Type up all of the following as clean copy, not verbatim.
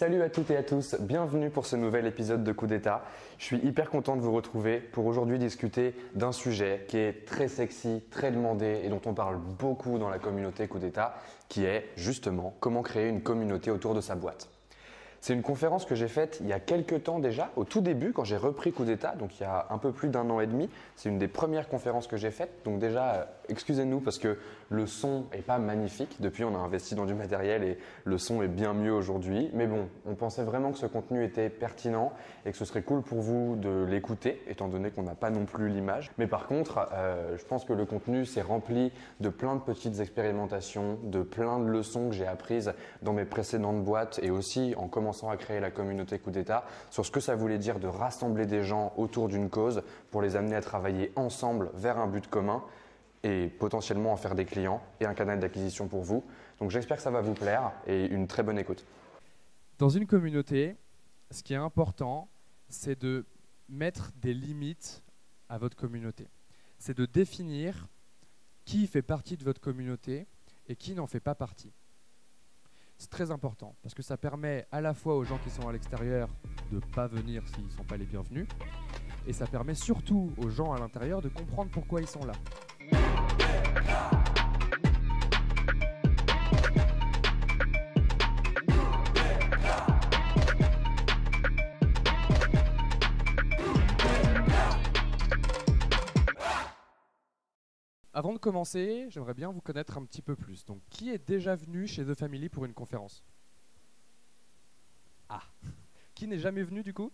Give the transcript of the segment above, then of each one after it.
Salut à toutes et à tous, bienvenue pour ce nouvel épisode de Coup d'État. Je suis hyper content de vous retrouver pour aujourd'hui discuter d'un sujet qui est très sexy, très demandé et dont on parle beaucoup dans la communauté Coup d'État, qui est justement comment créer une communauté autour de sa boîte. C'est une conférence que j'ai faite il y a quelques temps déjà, au tout début quand j'ai repris Coup d'État, donc il y a un peu plus d'un an et demi. C'est une des premières conférences que j'ai faites, donc déjà excusez-nous parce que le son n'est pas magnifique. Depuis on a investi dans du matériel et le son est bien mieux aujourd'hui. Mais bon, on pensait vraiment que ce contenu était pertinent et que ce serait cool pour vous de l'écouter, étant donné qu'on n'a pas non plus l'image. Mais par contre, je pense que le contenu s'est rempli de plein de petites expérimentations, de plein de leçons que j'ai apprises dans mes précédentes boîtes et aussi en commençant à créer la communauté Coup d'État, sur ce que ça voulait dire de rassembler des gens autour d'une cause pour les amener à travailler ensemble vers un but commun et potentiellement en faire des clients et un canal d'acquisition pour vous. Donc j'espère que ça va vous plaire et une très bonne écoute. Dans une communauté, ce qui est important, c'est de mettre des limites à votre communauté. C'est de définir qui fait partie de votre communauté et qui n'en fait pas partie. C'est très important parce que ça permet à la fois aux gens qui sont à l'extérieur de ne pas venir s'ils ne sont pas les bienvenus et ça permet surtout aux gens à l'intérieur de comprendre pourquoi ils sont là. Avant de commencer, j'aimerais bien vous connaître un petit peu plus. Donc, qui est déjà venu chez The Family pour une conférence? Ah, qui n'est jamais venu du coup?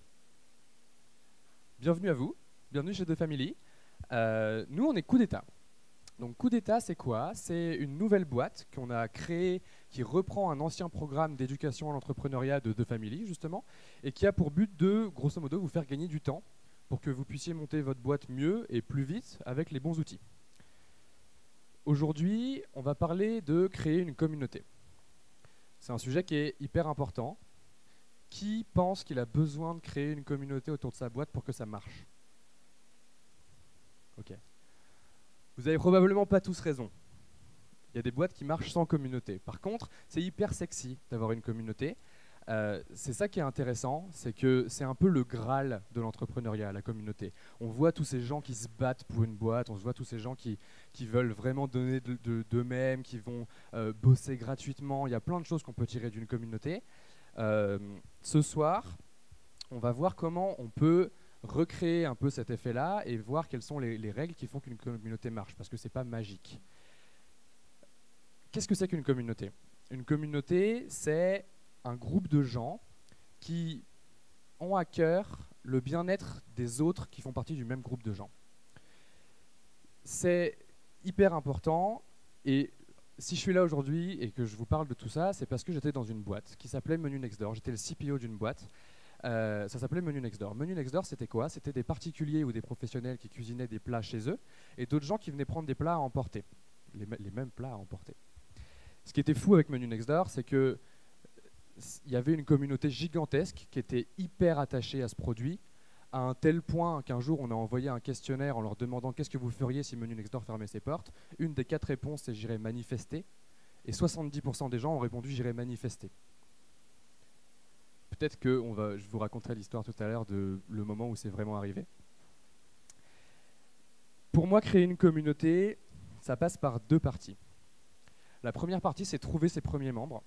Bienvenue à vous, bienvenue chez The Family. Nous, on est Coup d'État. Donc, Coup d'État, c'est quoi? C'est une nouvelle boîte qu'on a créée qui reprend un ancien programme d'éducation à l'entrepreneuriat de The Family, justement, et qui a pour but de, grosso modo, vous faire gagner du temps pour que vous puissiez monter votre boîte mieux et plus vite avec les bons outils. Aujourd'hui, on va parler de créer une communauté. C'est un sujet qui est hyper important. Qui pense qu'il a besoin de créer une communauté autour de sa boîte pour que ça marche? Ok. Vous n'avez probablement pas tous raison. Il y a des boîtes qui marchent sans communauté. Par contre, c'est hyper sexy d'avoir une communauté. C'est ça qui est intéressant, c'est que c'est un peu le Graal de l'entrepreneuriat, la communauté. On voit tous ces gens qui se battent pour une boîte, on voit tous ces gens qui veulent vraiment donner d'eux-mêmes, qui vont bosser gratuitement. Il y a plein de choses qu'on peut tirer d'une communauté. Ce soir, on va voir comment on peut recréer un peu cet effet-là et voir quelles sont les règles qui font qu'une communauté marche, parce que ce n'est pas magique. Qu'est-ce que c'est qu'une communauté? Une communauté, c'est un groupe de gens qui ont à cœur le bien-être des autres qui font partie du même groupe de gens. C'est hyper important et si je suis là aujourd'hui et que je vous parle de tout ça, c'est parce que j'étais dans une boîte qui s'appelait Menu Next Door. J'étais le CPO d'une boîte. Ça s'appelait Menu Next Door. Menu Next Door, c'était quoi? C'était des particuliers ou des professionnels qui cuisinaient des plats chez eux et d'autres gens qui venaient prendre des plats à emporter, les mêmes plats à emporter. Ce qui était fou avec Menu Next Door, c'est que il y avait une communauté gigantesque qui était hyper attachée à ce produit, à un tel point qu'un jour on a envoyé un questionnaire en leur demandant qu'est-ce que vous feriez si Menu Next Door fermait ses portes. Une des 4 réponses c'est j'irai manifester et 70% des gens ont répondu j'irai manifester. Peut-être que je vous raconterai l'histoire tout à l'heure de le moment où c'est vraiment arrivé. Pour moi, créer une communauté, ça passe par 2 parties. La première partie, c'est trouver ses premiers membres.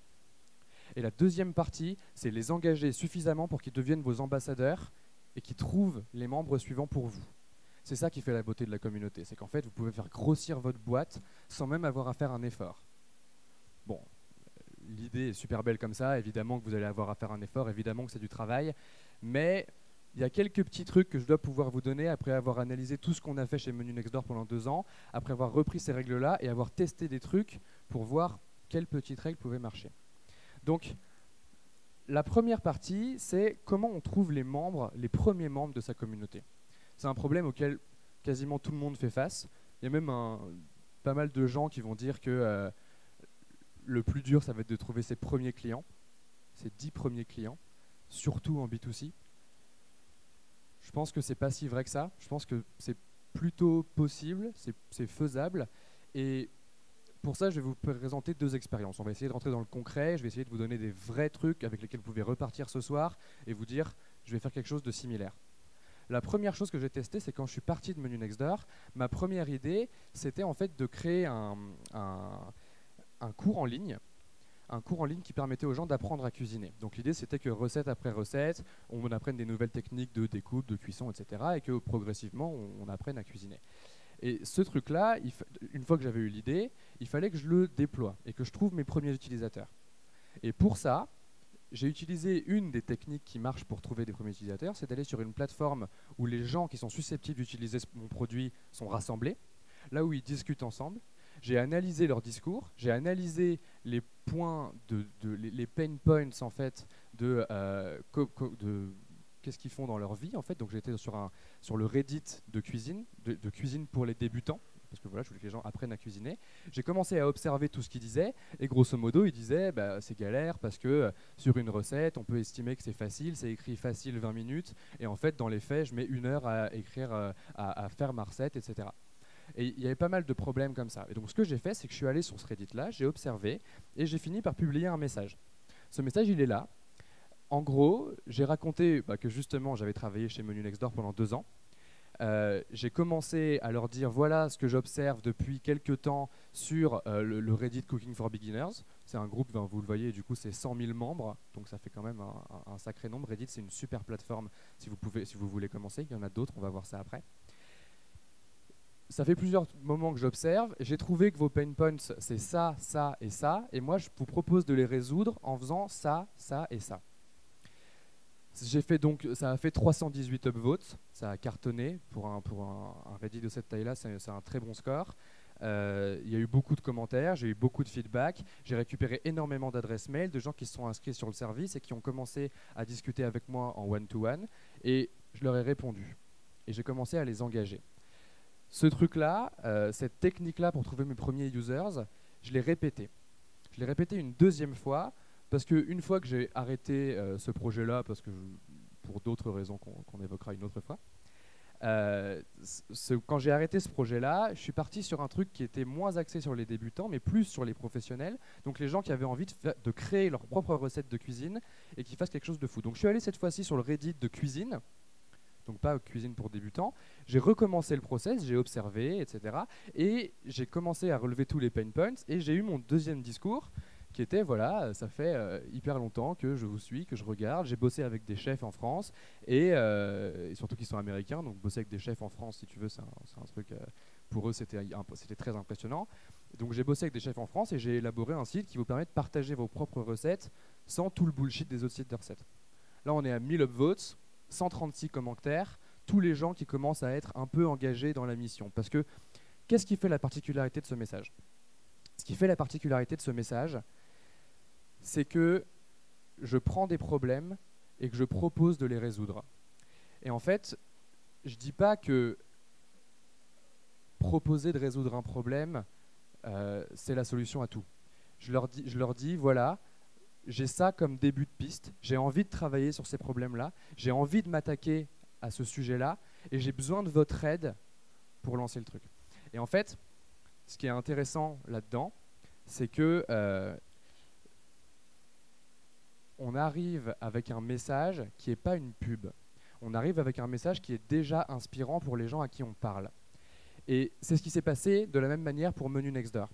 Et la deuxième partie, c'est les engager suffisamment pour qu'ils deviennent vos ambassadeurs et qu'ils trouvent les membres suivants pour vous. C'est ça qui fait la beauté de la communauté, c'est qu'en fait, vous pouvez faire grossir votre boîte sans même avoir à faire un effort. Bon, l'idée est super belle comme ça, évidemment que vous allez avoir à faire un effort, évidemment que c'est du travail, mais il y a quelques petits trucs que je dois pouvoir vous donner après avoir analysé tout ce qu'on a fait chez Menu Next Door pendant 2 ans, après avoir repris ces règles-là et avoir testé des trucs pour voir quelles petites règles pouvaient marcher. Donc, la première partie, c'est comment on trouve les premiers membres de sa communauté. C'est un problème auquel quasiment tout le monde fait face. Il y a même pas mal de gens qui vont dire que le plus dur, ça va être de trouver ses premiers clients, ses 10 premiers clients, surtout en B2C. Je pense que c'est pas si vrai que ça. Je pense que c'est plutôt possible, c'est faisable. Et pour ça, je vais vous présenter 2 expériences. On va essayer de rentrer dans le concret, je vais essayer de vous donner des vrais trucs avec lesquels vous pouvez repartir ce soir et vous dire, je vais faire quelque chose de similaire. La première chose que j'ai testée, c'est quand je suis parti de Menu Next Door, ma première idée, c'était en fait de créer un cours en ligne. Un cours en ligne qui permettait aux gens d'apprendre à cuisiner. Donc l'idée, c'était que recette après recette, on apprenne des nouvelles techniques de découpe, de cuisson, etc. et que progressivement, on apprenne à cuisiner. Et ce truc-là, une fois que j'avais eu l'idée, il fallait que je le déploie et que je trouve mes premiers utilisateurs. Et pour ça, j'ai utilisé une des techniques qui marche pour trouver des premiers utilisateurs, c'est d'aller sur une plateforme où les gens qui sont susceptibles d'utiliser mon produit sont rassemblés, là où ils discutent ensemble. J'ai analysé leur discours, j'ai analysé les points, les pain points en fait, de qu'est-ce qu'ils font dans leur vie en fait. Donc j'étais sur le Reddit de cuisine, de cuisine pour les débutants, parce que voilà, je voulais que les gens apprennent à cuisiner. J'ai commencé à observer tout ce qu'ils disaient, et grosso modo, ils disaient bah, c'est galère parce que sur une recette, on peut estimer que c'est facile, c'est écrit facile 20 minutes, et en fait, dans les faits, je mets 1 heure à écrire, à faire ma recette, etc. Et il y avait pas mal de problèmes comme ça. Et donc ce que j'ai fait, c'est que je suis allé sur ce Reddit-là, j'ai observé, et j'ai fini par publier un message. Ce message, il est là. En gros, j'ai raconté que justement, j'avais travaillé chez Menu Next Door pendant 2 ans. J'ai commencé à leur dire voilà ce que j'observe depuis quelques temps sur le Reddit Cooking for Beginners. C'est un groupe, vous le voyez, du coup c'est 100 000 membres, donc ça fait quand même un sacré nombre. Reddit, c'est une super plateforme si vous voulez commencer. Il y en a d'autres, on va voir ça après. Ça fait plusieurs moments que j'observe. J'ai trouvé que vos pain points, c'est ça, ça et ça. Et moi, je vous propose de les résoudre en faisant ça, ça et ça. Ça a fait 318 upvotes. Ça a cartonné. Pour un Reddit de cette taille-là, c'est un très bon score. Il y a eu beaucoup de commentaires, j'ai eu beaucoup de feedback. J'ai récupéré énormément d'adresses mail de gens qui se sont inscrits sur le service et qui ont commencé à discuter avec moi en one-to-one. Et je leur ai répondu. Et j'ai commencé à les engager. Ce truc-là, cette technique-là pour trouver mes premiers users, je l'ai répété. Je l'ai répété une 2e fois, parce qu'une fois que j'ai arrêté ce projet-là, parce que pour d'autres raisons qu'on évoquera une autre fois, quand j'ai arrêté ce projet-là, je suis parti sur un truc qui était moins axé sur les débutants, mais plus sur les professionnels, donc les gens qui avaient envie de créer leur propre recette de cuisine et qui fassent quelque chose de fou. Donc je suis allé cette fois-ci sur le Reddit de cuisine, donc pas cuisine pour débutants. J'ai recommencé le process, j'ai observé, etc. Et j'ai commencé à relever tous les pain points et j'ai eu mon 2e discours qui était, voilà, ça fait hyper longtemps que je vous suis, que je regarde. J'ai bossé avec des chefs en France et surtout qu'ils sont américains, donc bosser avec des chefs en France, si tu veux, c'est un truc, pour eux, c'était très impressionnant. Donc j'ai bossé avec des chefs en France et j'ai élaboré un site qui vous permet de partager vos propres recettes sans tout le bullshit des autres sites de recettes. Là, on est à 1000 upvotes. 136 commentaires, tous les gens qui commencent à être un peu engagés dans la mission. Parce que, qu'est-ce qui fait la particularité de ce message? Ce qui fait la particularité de ce message, c'est que je prends des problèmes et que je propose de les résoudre. Et en fait, je ne dis pas que proposer de résoudre un problème, c'est la solution à tout. Je leur dis voilà, j'ai ça comme début de piste, j'ai envie de travailler sur ces problèmes-là, j'ai envie de m'attaquer à ce sujet-là, et j'ai besoin de votre aide pour lancer le truc. Et en fait, ce qui est intéressant là-dedans, c'est que on arrive avec un message qui n'est pas une pub. On arrive avec un message qui est déjà inspirant pour les gens à qui on parle. Et c'est ce qui s'est passé de la même manière pour Menu Next Door.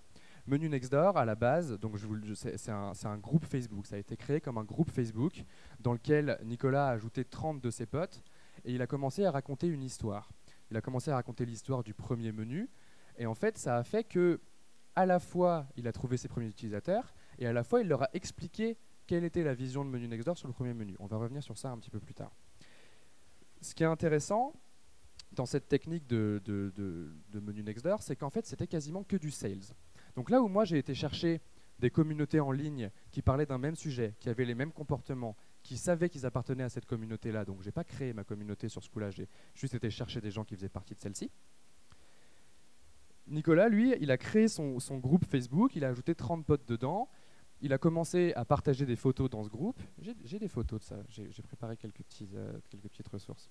Menu Next Door, à la base, c'est un groupe Facebook. Ça a été créé comme un groupe Facebook dans lequel Nicolas a ajouté 30 de ses potes et il a commencé à raconter une histoire. Il a commencé à raconter l'histoire du premier menu et en fait, ça a fait que à la fois, il a trouvé ses premiers utilisateurs et à la fois, il leur a expliqué quelle était la vision de Menu Next Door sur le premier menu. On va revenir sur ça un petit peu plus tard. Ce qui est intéressant dans cette technique de Menu Next Door, c'est qu'en fait, c'était quasiment que du sales. Donc là où moi j'ai été chercher des communautés en ligne qui parlaient d'un même sujet, qui avaient les mêmes comportements, qui savaient qu'ils appartenaient à cette communauté-là, donc j'ai pas créé ma communauté sur ce coup-là, j'ai juste été chercher des gens qui faisaient partie de celle-ci. Nicolas, lui, il a créé son groupe Facebook, il a ajouté 30 potes dedans, il a commencé à partager des photos dans ce groupe. J'ai des photos de ça, j'ai préparé quelques petites ressources.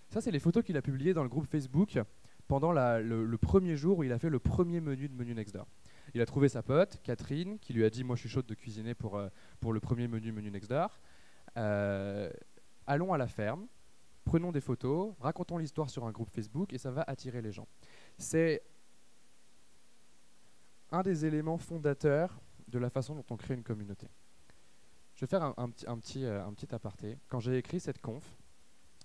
Ça, c'est les photos qu'il a publiées dans le groupe Facebook pendant le premier jour où il a fait le premier menu de Menu Next Door. Il a trouvé sa pote, Catherine, qui lui a dit « Moi, je suis chaude de cuisiner pour le premier menu Next Door. Allons à la ferme, prenons des photos, racontons l'histoire sur un groupe Facebook et ça va attirer les gens. » C'est un des éléments fondateurs de la façon dont on crée une communauté. Je vais faire un petit aparté. Quand j'ai écrit cette conf,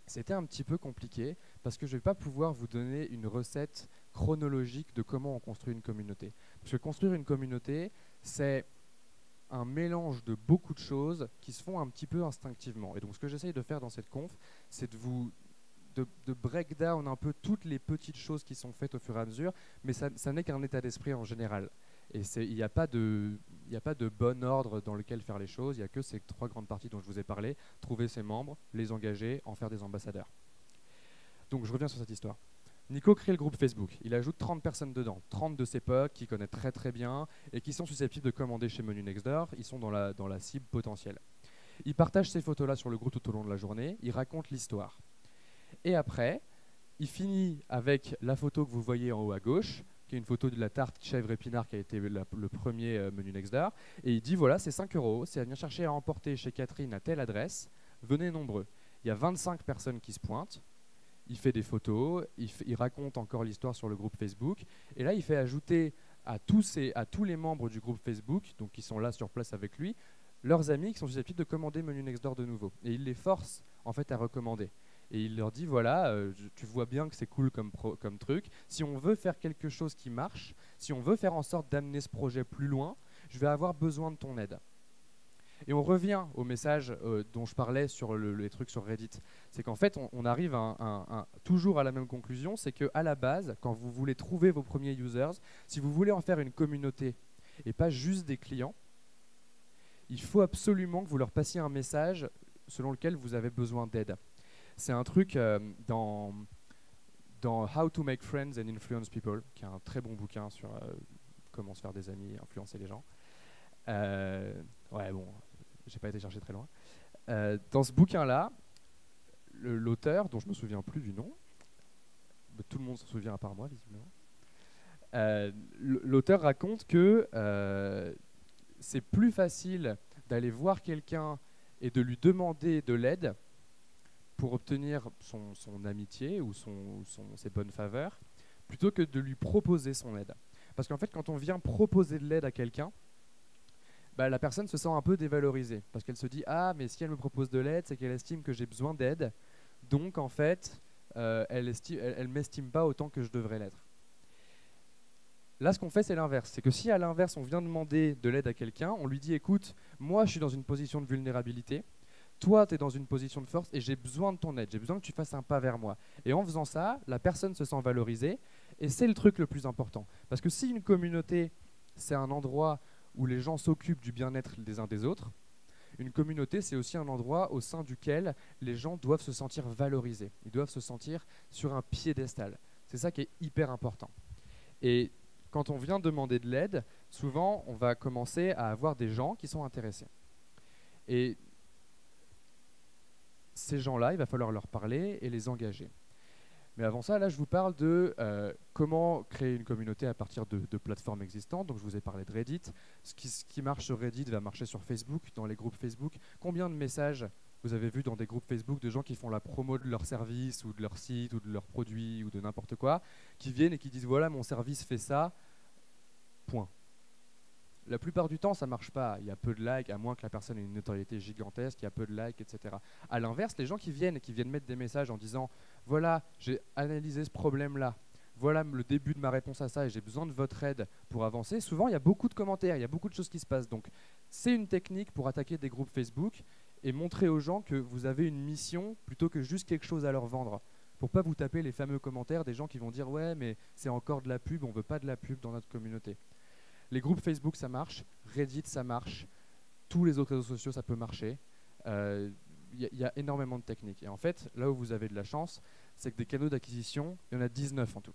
c'était un petit peu compliqué parce que je ne vais pas pouvoir vous donner une recette chronologique de comment on construit une communauté. Parce que construire une communauté, c'est un mélange de beaucoup de choses qui se font un petit peu instinctivement. Et donc ce que j'essaye de faire dans cette conf, c'est de break down un peu toutes les petites choses qui sont faites au fur et à mesure, mais ça n'est qu'un état d'esprit en général. Et il n'y a pas de bon ordre dans lequel faire les choses, il n'y a que ces 3 grandes parties dont je vous ai parlé, trouver ses membres, les engager, en faire des ambassadeurs. Donc je reviens sur cette histoire. Nico crée le groupe Facebook, il ajoute 30 personnes dedans, 30 de ses potes qu'il connaît très très bien et qui sont susceptibles de commander chez Menu Next Door, ils sont dans la cible potentielle. Il partage ces photos-là sur le groupe tout au long de la journée, il raconte l'histoire. Et après, il finit avec la photo que vous voyez en haut à gauche, qui est une photo de la tarte chèvre épinard qui a été le premier Menu Next Door. Et il dit voilà, c'est 5 €, c'est à venir chercher à emporter chez Catherine à telle adresse, venez nombreux. Il y a 25 personnes qui se pointent, il fait des photos, il raconte encore l'histoire sur le groupe Facebook. Et là, il fait ajouter à tous les membres du groupe Facebook, donc qui sont là sur place avec lui, leurs amis qui sont susceptibles de commander Menu Next Door de nouveau. Et il les force en fait à recommander. Et il leur dit, voilà, tu vois bien que c'est cool comme truc. Si on veut faire quelque chose qui marche, si on veut faire en sorte d'amener ce projet plus loin, je vais avoir besoin de ton aide. Et on revient au message dont je parlais sur les trucs sur Reddit. C'est qu'en fait, on arrive toujours à la même conclusion, c'est qu'à la base, quand vous voulez trouver vos premiers users, si vous voulez en faire une communauté et pas juste des clients, il faut absolument que vous leur passiez un message selon lequel vous avez besoin d'aide. C'est un truc dans How to Make Friends and Influence People, qui est un très bon bouquin sur comment se faire des amis et influencer les gens. Ouais, bon, j'ai pas été chercher très loin. Dans ce bouquin-là, l'auteur, dont je me souviens plus du nom, mais tout le monde se souvient à part moi, visiblement, l'auteur raconte que c'est plus facile d'aller voir quelqu'un et de lui demander de l'aide pour obtenir son amitié ou ses bonnes faveurs, plutôt que de lui proposer son aide. Parce qu'en fait, quand on vient proposer de l'aide à quelqu'un, bah, la personne se sent un peu dévalorisée, parce qu'elle se dit « Ah, mais si elle me propose de l'aide, c'est qu'elle estime que j'ai besoin d'aide, donc en fait, elle ne m'estime pas autant que je devrais l'être. » Là, ce qu'on fait, c'est l'inverse. C'est que si à l'inverse, on vient demander de l'aide à quelqu'un, on lui dit « Écoute, moi, je suis dans une position de vulnérabilité, toi, tu es dans une position de force et j'ai besoin de ton aide, j'ai besoin que tu fasses un pas vers moi. » Et en faisant ça, la personne se sent valorisée et c'est le truc le plus important. Parce que si une communauté, c'est un endroit où les gens s'occupent du bien-être des uns des autres, une communauté, c'est aussi un endroit au sein duquel les gens doivent se sentir valorisés. Ils doivent se sentir sur un piédestal. C'est ça qui est hyper important. Et quand on vient demander de l'aide, souvent, on va commencer à avoir des gens qui sont intéressés. Et ces gens-là, il va falloir leur parler et les engager. Mais avant ça, là, je vous parle de comment créer une communauté à partir de plateformes existantes. Donc, je vous ai parlé de Reddit. Ce qui marche sur Reddit va marcher sur Facebook, dans les groupes Facebook. Combien de messages vous avez vu dans des groupes Facebook de gens qui font la promo de leur service ou de leur site ou de leurs produits ou de n'importe quoi, qui viennent et qui disent « Voilà, mon service fait ça, point ». La plupart du temps, ça ne marche pas. Il y a peu de likes, à moins que la personne ait une notoriété gigantesque, il y a peu de likes, etc. À l'inverse, les gens qui viennent mettre des messages en disant « Voilà, j'ai analysé ce problème-là, voilà le début de ma réponse à ça et j'ai besoin de votre aide pour avancer », souvent, il y a beaucoup de commentaires, il y a beaucoup de choses qui se passent. Donc, c'est une technique pour attaquer des groupes Facebook et montrer aux gens que vous avez une mission plutôt que juste quelque chose à leur vendre. Pour ne pas vous taper les fameux commentaires des gens qui vont dire « Ouais, mais c'est encore de la pub, on ne veut pas de la pub dans notre communauté ». Les groupes Facebook, ça marche. Reddit, ça marche. Tous les autres réseaux sociaux, ça peut marcher. Il y a énormément de techniques. Et en fait, là où vous avez de la chance, c'est que des canaux d'acquisition, il y en a 19 en tout.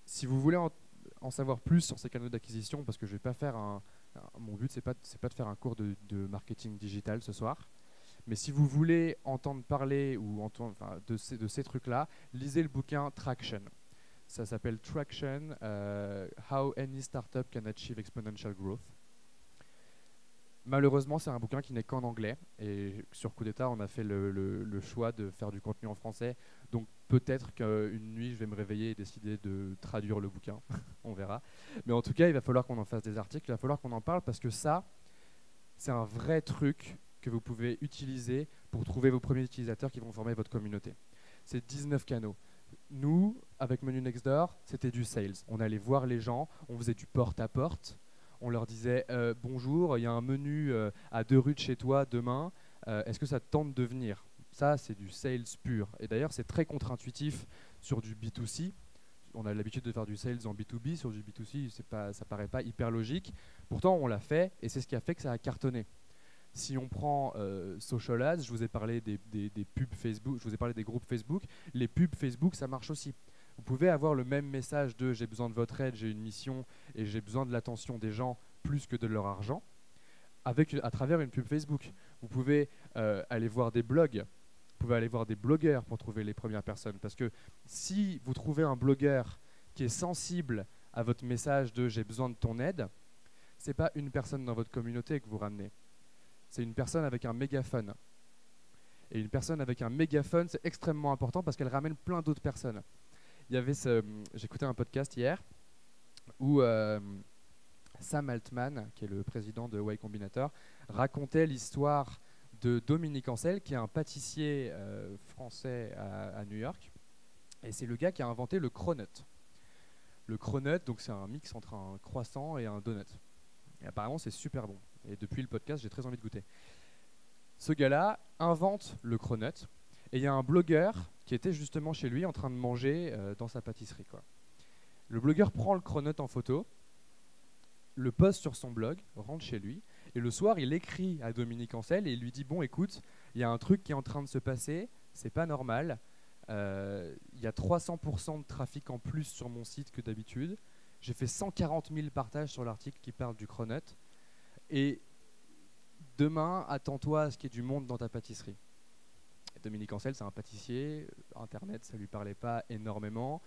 Si vous voulez en savoir plus sur ces canaux d'acquisition, parce que je vais pas faire mon but, c'est pas de faire un cours de marketing digital ce soir. Mais si vous voulez entendre parler ou de ces trucs-là, lisez le bouquin Traction. Ça s'appelle Traction, How Any Startup Can Achieve Exponential Growth. Malheureusement, c'est un bouquin qui n'est qu'en anglais. Et sur Coup d'État, on a fait le choix de faire du contenu en français. Donc peut-être qu'une nuit, je vais me réveiller et décider de traduire le bouquin. On verra. Mais en tout cas, il va falloir qu'on en fasse des articles. Il va falloir qu'on en parle parce que ça, c'est un vrai truc que vous pouvez utiliser pour trouver vos premiers utilisateurs qui vont former votre communauté. C'est 19 canaux. Nous, avec Menu Next Door, c'était du sales. On allait voir les gens, on faisait du porte-à-porte. On leur disait bonjour, il y a un menu à 2 rues de chez toi demain, est-ce que ça te tente de venir? Ça, c'est du sales pur. Et d'ailleurs, c'est très contre-intuitif sur du B2C. On a l'habitude de faire du sales en B2B. Sur du B2C, ça ne paraît pas hyper logique. Pourtant, on l'a fait et c'est ce qui a fait que ça a cartonné. Si on prend Social Ads, je vous ai parlé des pubs Facebook, je vous ai parlé des groupes Facebook. Les pubs Facebook, ça marche aussi. Vous pouvez avoir le même message de j'ai besoin de votre aide, j'ai une mission et j'ai besoin de l'attention des gens plus que de leur argent à travers une pub Facebook. Vous pouvez aller voir des blogs, vous pouvez aller voir des blogueurs pour trouver les premières personnes. Parce que si vous trouvez un blogueur qui est sensible à votre message de j'ai besoin de ton aide, ce n'est pas une personne dans votre communauté que vous ramenez. C'est une personne avec un mégaphone. Et une personne avec un mégaphone, c'est extrêmement important parce qu'elle ramène plein d'autres personnes. J'écoutais un podcast hier où Sam Altman, qui est le président de Y Combinator, racontait l'histoire de Dominique Ancel, qui est un pâtissier français à New York. Et c'est le gars qui a inventé le cronut. Le cronut, donc c'est un mix entre un croissant et un donut. Et apparemment, c'est super bon. Et depuis le podcast, j'ai très envie de goûter. Ce gars-là invente le cronut. Et il y a un blogueur qui était justement chez lui en train de manger dans sa pâtisserie, quoi. Le blogueur prend le cronut en photo, le poste sur son blog, rentre chez lui, et le soir, il écrit à Dominique Ancel et il lui dit « Bon, écoute, il y a un truc qui est en train de se passer, c'est pas normal. Il y a 300% de trafic en plus sur mon site que d'habitude. J'ai fait 140 000 partages sur l'article qui parle du cronut. Et demain, attends-toi à ce qu'il y ait du monde dans ta pâtisserie. » Dominique Ancel, c'est un pâtissier, Internet, ça ne lui parlait pas énormément.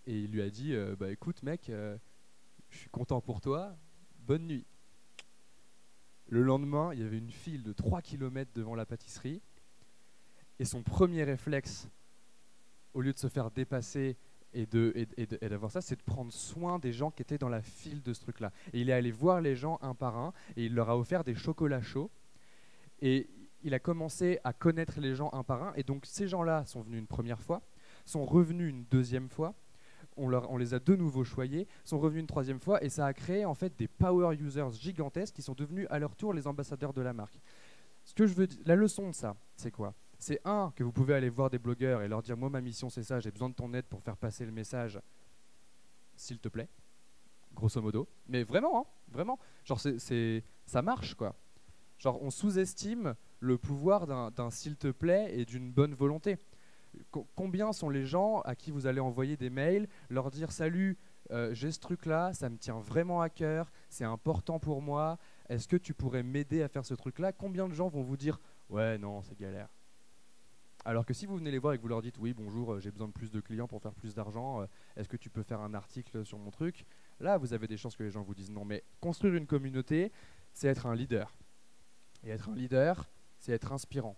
Et il lui a dit bah, écoute mec, je suis content pour toi, bonne nuit. Le lendemain, il y avait une file de 3 km devant la pâtisserie. Et son premier réflexe, au lieu de se faire dépasser et d'avoir ça, c'est de prendre soin des gens qui étaient dans la file de ce truc-là. Et il est allé voir les gens un par un et il leur a offert des chocolats chauds. Et il a commencé à connaître les gens un par un. Et donc ces gens-là sont venus une première fois, sont revenus une deuxième fois, on les a de nouveau choyés, sont revenus une troisième fois, et ça a créé en fait des power users gigantesques qui sont devenus à leur tour les ambassadeurs de la marque. Ce que je veux dire, la leçon de ça, c'est quoi? C'est que vous pouvez aller voir des blogueurs et leur dire moi ma mission c'est ça, j'ai besoin de ton aide pour faire passer le message, s'il te plaît, grosso modo. Mais vraiment, hein, vraiment, genre ça marche quoi. Genre on sous-estime le pouvoir d'un s'il te plaît et d'une bonne volonté. Combien sont les gens à qui vous allez envoyer des mails, leur dire salut, j'ai ce truc-là, ça me tient vraiment à cœur, c'est important pour moi, est-ce que tu pourrais m'aider à faire ce truc-là? Combien de gens vont vous dire ouais, non, c'est galère? Alors que si vous venez les voir et que vous leur dites oui, bonjour, j'ai besoin de plus de clients pour faire plus d'argent, est-ce que tu peux faire un article sur mon truc? Là, vous avez des chances que les gens vous disent non. Mais construire une communauté, c'est être un leader. Et être un leader, c'est être inspirant.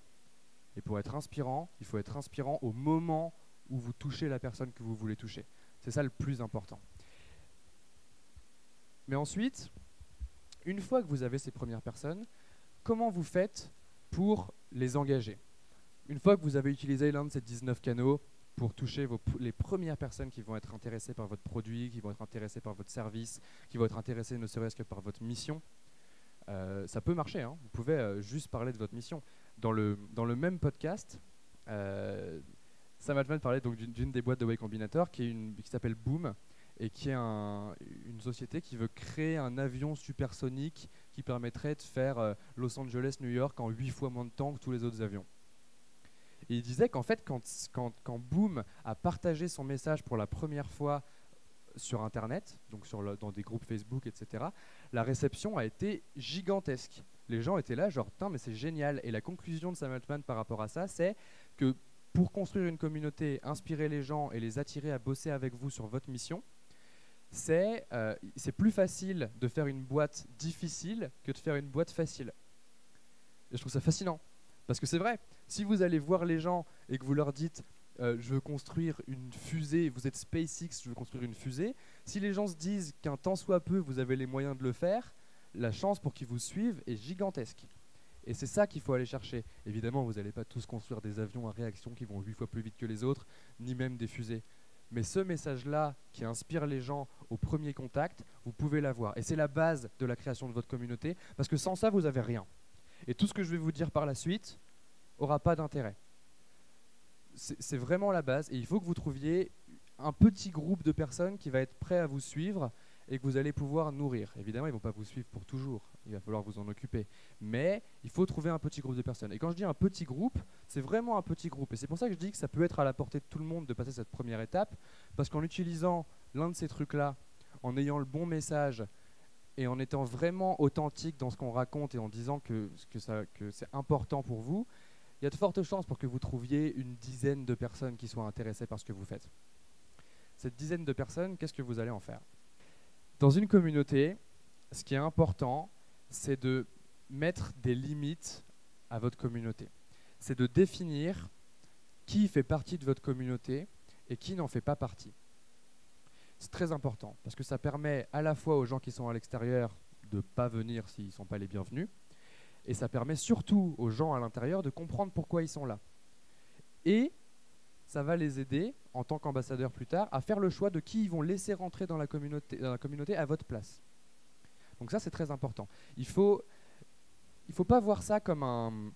Et pour être inspirant, il faut être inspirant au moment où vous touchez la personne que vous voulez toucher. C'est ça le plus important. Mais ensuite, une fois que vous avez ces premières personnes, comment vous faites pour les engager? Une fois que vous avez utilisé l'un de ces 19 canaux pour toucher les premières personnes qui vont être intéressées par votre produit, qui vont être intéressées par votre service, qui vont être intéressées ne serait-ce que par votre mission, ça peut marcher, hein. Vous pouvez juste parler de votre mission. Dans le même podcast, Sam Altman parlait donc d'une des boîtes de Y Combinator qui s'appelle Boom et qui est une société qui veut créer un avion supersonique qui permettrait de faire Los Angeles-New York en 8 fois moins de temps que tous les autres avions. Et il disait qu'en fait, quand Boom a partagé son message pour la première fois sur Internet, donc dans des groupes Facebook, etc., la réception a été gigantesque. Les gens étaient là, genre, putain, mais c'est génial. Et la conclusion de Sam Altman par rapport à ça, c'est que pour construire une communauté, inspirer les gens et les attirer à bosser avec vous sur votre mission, c'est plus facile de faire une boîte difficile que de faire une boîte facile. Et je trouve ça fascinant, parce que c'est vrai, si vous allez voir les gens et que vous leur dites je veux construire une fusée, vous êtes SpaceX, je veux construire une fusée, si les gens se disent qu'un tant soit peu vous avez les moyens de le faire, la chance pour qu'ils vous suivent est gigantesque. Et c'est ça qu'il faut aller chercher. Évidemment, vous n'allez pas tous construire des avions à réaction qui vont 8 fois plus vite que les autres, ni même des fusées. Mais ce message-là qui inspire les gens au premier contact, vous pouvez l'avoir. Et c'est la base de la création de votre communauté, parce que sans ça, vous n'avez rien. Et tout ce que je vais vous dire par la suite n'aura pas d'intérêt. C'est vraiment la base. Et il faut que vous trouviez un petit groupe de personnes qui va être prêt à vous suivre et que vous allez pouvoir nourrir. Évidemment, ils ne vont pas vous suivre pour toujours. Il va falloir vous en occuper. Mais il faut trouver un petit groupe de personnes. Et quand je dis un petit groupe, c'est vraiment un petit groupe. Et c'est pour ça que je dis que ça peut être à la portée de tout le monde de passer cette première étape. Parce qu'en utilisant l'un de ces trucs-là, en ayant le bon message et en étant vraiment authentique dans ce qu'on raconte et en disant que c'est important pour vous, il y a de fortes chances pour que vous trouviez une dizaine de personnes qui soient intéressées par ce que vous faites. Cette dizaine de personnes, qu'est-ce que vous allez en faire ? Dans une communauté, ce qui est important, c'est de mettre des limites à votre communauté. C'est de définir qui fait partie de votre communauté et qui n'en fait pas partie. C'est très important parce que ça permet à la fois aux gens qui sont à l'extérieur de ne pas venir s'ils ne sont pas les bienvenus et ça permet surtout aux gens à l'intérieur de comprendre pourquoi ils sont là. Et ça va les aider, en tant qu'ambassadeurs plus tard, à faire le choix de qui ils vont laisser rentrer dans la communauté à votre place. Donc ça, c'est très important. Il faut pas voir ça comme un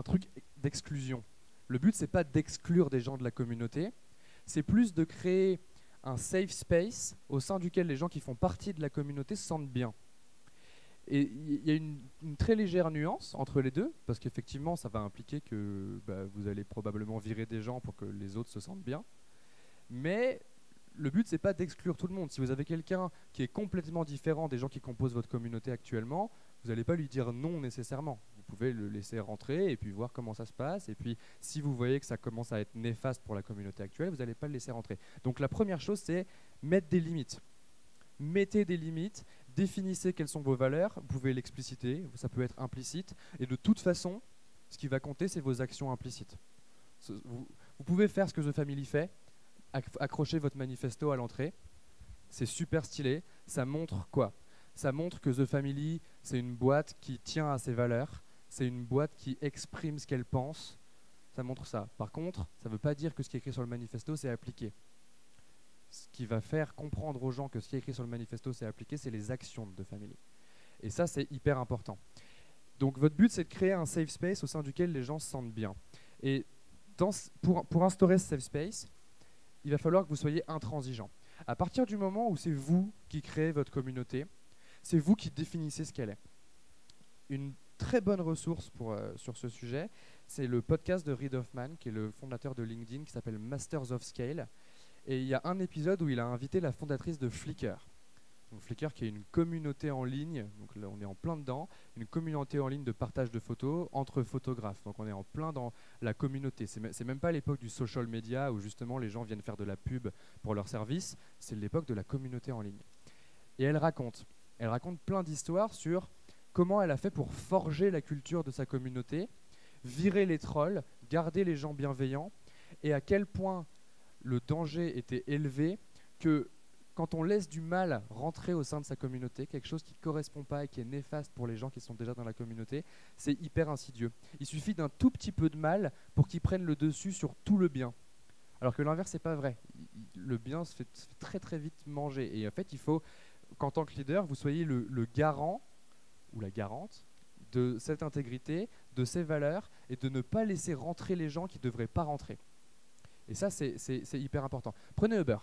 truc d'exclusion. Le but, c'est pas d'exclure des gens de la communauté, c'est plus de créer un safe space au sein duquel les gens qui font partie de la communauté se sentent bien. Et il y a une très légère nuance entre les deux, parce qu'effectivement, ça va impliquer que vous allez probablement virer des gens pour que les autres se sentent bien. Mais le but, c'est pas d'exclure tout le monde. Si vous avez quelqu'un qui est complètement différent des gens qui composent votre communauté actuellement, vous n'allez pas lui dire non nécessairement. Vous pouvez le laisser rentrer et puis voir comment ça se passe. Et puis, si vous voyez que ça commence à être néfaste pour la communauté actuelle, vous n'allez pas le laisser rentrer. Donc la première chose, c'est mettre des limites. Mettez des limites, définissez quelles sont vos valeurs, vous pouvez l'expliciter, ça peut être implicite, et de toute façon, ce qui va compter, c'est vos actions implicites. Vous pouvez faire ce que The Family fait, accrocher votre manifesto à l'entrée, c'est super stylé, ça montre quoi ? Ça montre que The Family, c'est une boîte qui tient à ses valeurs, c'est une boîte qui exprime ce qu'elle pense, ça montre ça. Par contre, ça ne veut pas dire que ce qui est écrit sur le manifesto, c'est appliqué. Ce qui va faire comprendre aux gens que ce qui est écrit sur le manifesto, c'est appliqué, c'est les actions de The Family. Et ça, c'est hyper important. Donc, votre but, c'est de créer un safe space au sein duquel les gens se sentent bien. Et pour instaurer ce safe space, il va falloir que vous soyez intransigeant. À partir du moment où c'est vous qui créez votre communauté, c'est vous qui définissez ce qu'elle est. Une très bonne ressource sur ce sujet, c'est le podcast de Reid Hoffman, qui est le fondateur de LinkedIn, qui s'appelle Masters of Scale. Et il y a un épisode où il a invité la fondatrice de Flickr. Donc Flickr qui est une communauté en ligne, donc là on est en plein dedans, une communauté en ligne de partage de photos entre photographes. Donc on est en plein dans la communauté. C'est même pas l'époque du social media où justement les gens viennent faire de la pub pour leurs services, c'est l'époque de la communauté en ligne. Et elle raconte plein d'histoires sur comment elle a fait pour forger la culture de sa communauté, virer les trolls, garder les gens bienveillants, et à quel point le danger était élevé que quand on laisse du mal rentrer au sein de sa communauté, quelque chose qui ne correspond pas et qui est néfaste pour les gens qui sont déjà dans la communauté, c'est hyper insidieux. Il suffit d'un tout petit peu de mal pour qu'ils prennent le dessus sur tout le bien. Alors que l'inverse, c'est pas vrai. Le bien se fait très très vite manger. Et en fait, il faut qu'en tant que leader, vous soyez le garant ou la garante de cette intégrité, de ces valeurs, et de ne pas laisser rentrer les gens qui ne devraient pas rentrer. Et ça, c'est hyper important. Prenez Uber.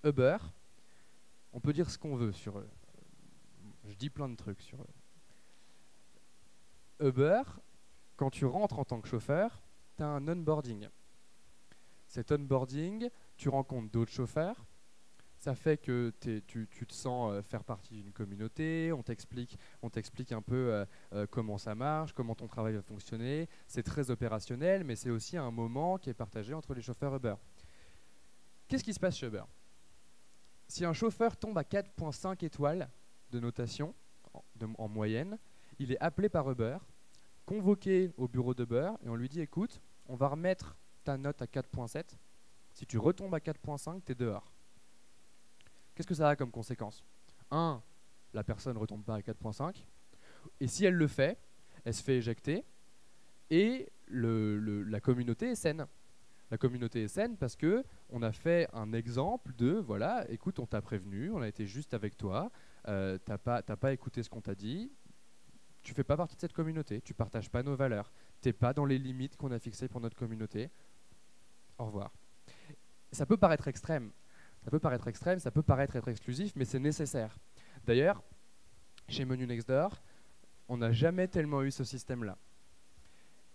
Uber, on peut dire ce qu'on veut sur eux. Je dis plein de trucs sur eux. Uber, quand tu rentres en tant que chauffeur, tu as un onboarding. Cet onboarding, tu rencontres d'autres chauffeurs. Ça fait que tu te sens faire partie d'une communauté, on t'explique un peu comment ça marche, comment ton travail va fonctionner. C'est très opérationnel, mais c'est aussi un moment qui est partagé entre les chauffeurs Uber. Qu'est-ce qui se passe chez Uber? Si un chauffeur tombe à 4,5 étoiles de notation en moyenne, il est appelé par Uber, convoqué au bureau d'Uber, et on lui dit, écoute, on va remettre ta note à 4,7. Si tu retombes à 4,5, tu es dehors. Qu'est-ce que ça a comme conséquence? 1, la personne ne retombe pas à 4,5. Et si elle le fait, elle se fait éjecter. Et la communauté est saine. La communauté est saine parce qu'on a fait un exemple de, voilà, écoute, on t'a prévenu, on a été juste avec toi, t'as pas écouté ce qu'on t'a dit, tu fais pas partie de cette communauté, tu partages pas nos valeurs, t'es pas dans les limites qu'on a fixées pour notre communauté. Au revoir. Ça peut paraître extrême. Ça peut paraître être exclusif, mais c'est nécessaire. D'ailleurs, chez Menu Next Door, on n'a jamais tellement eu ce système-là.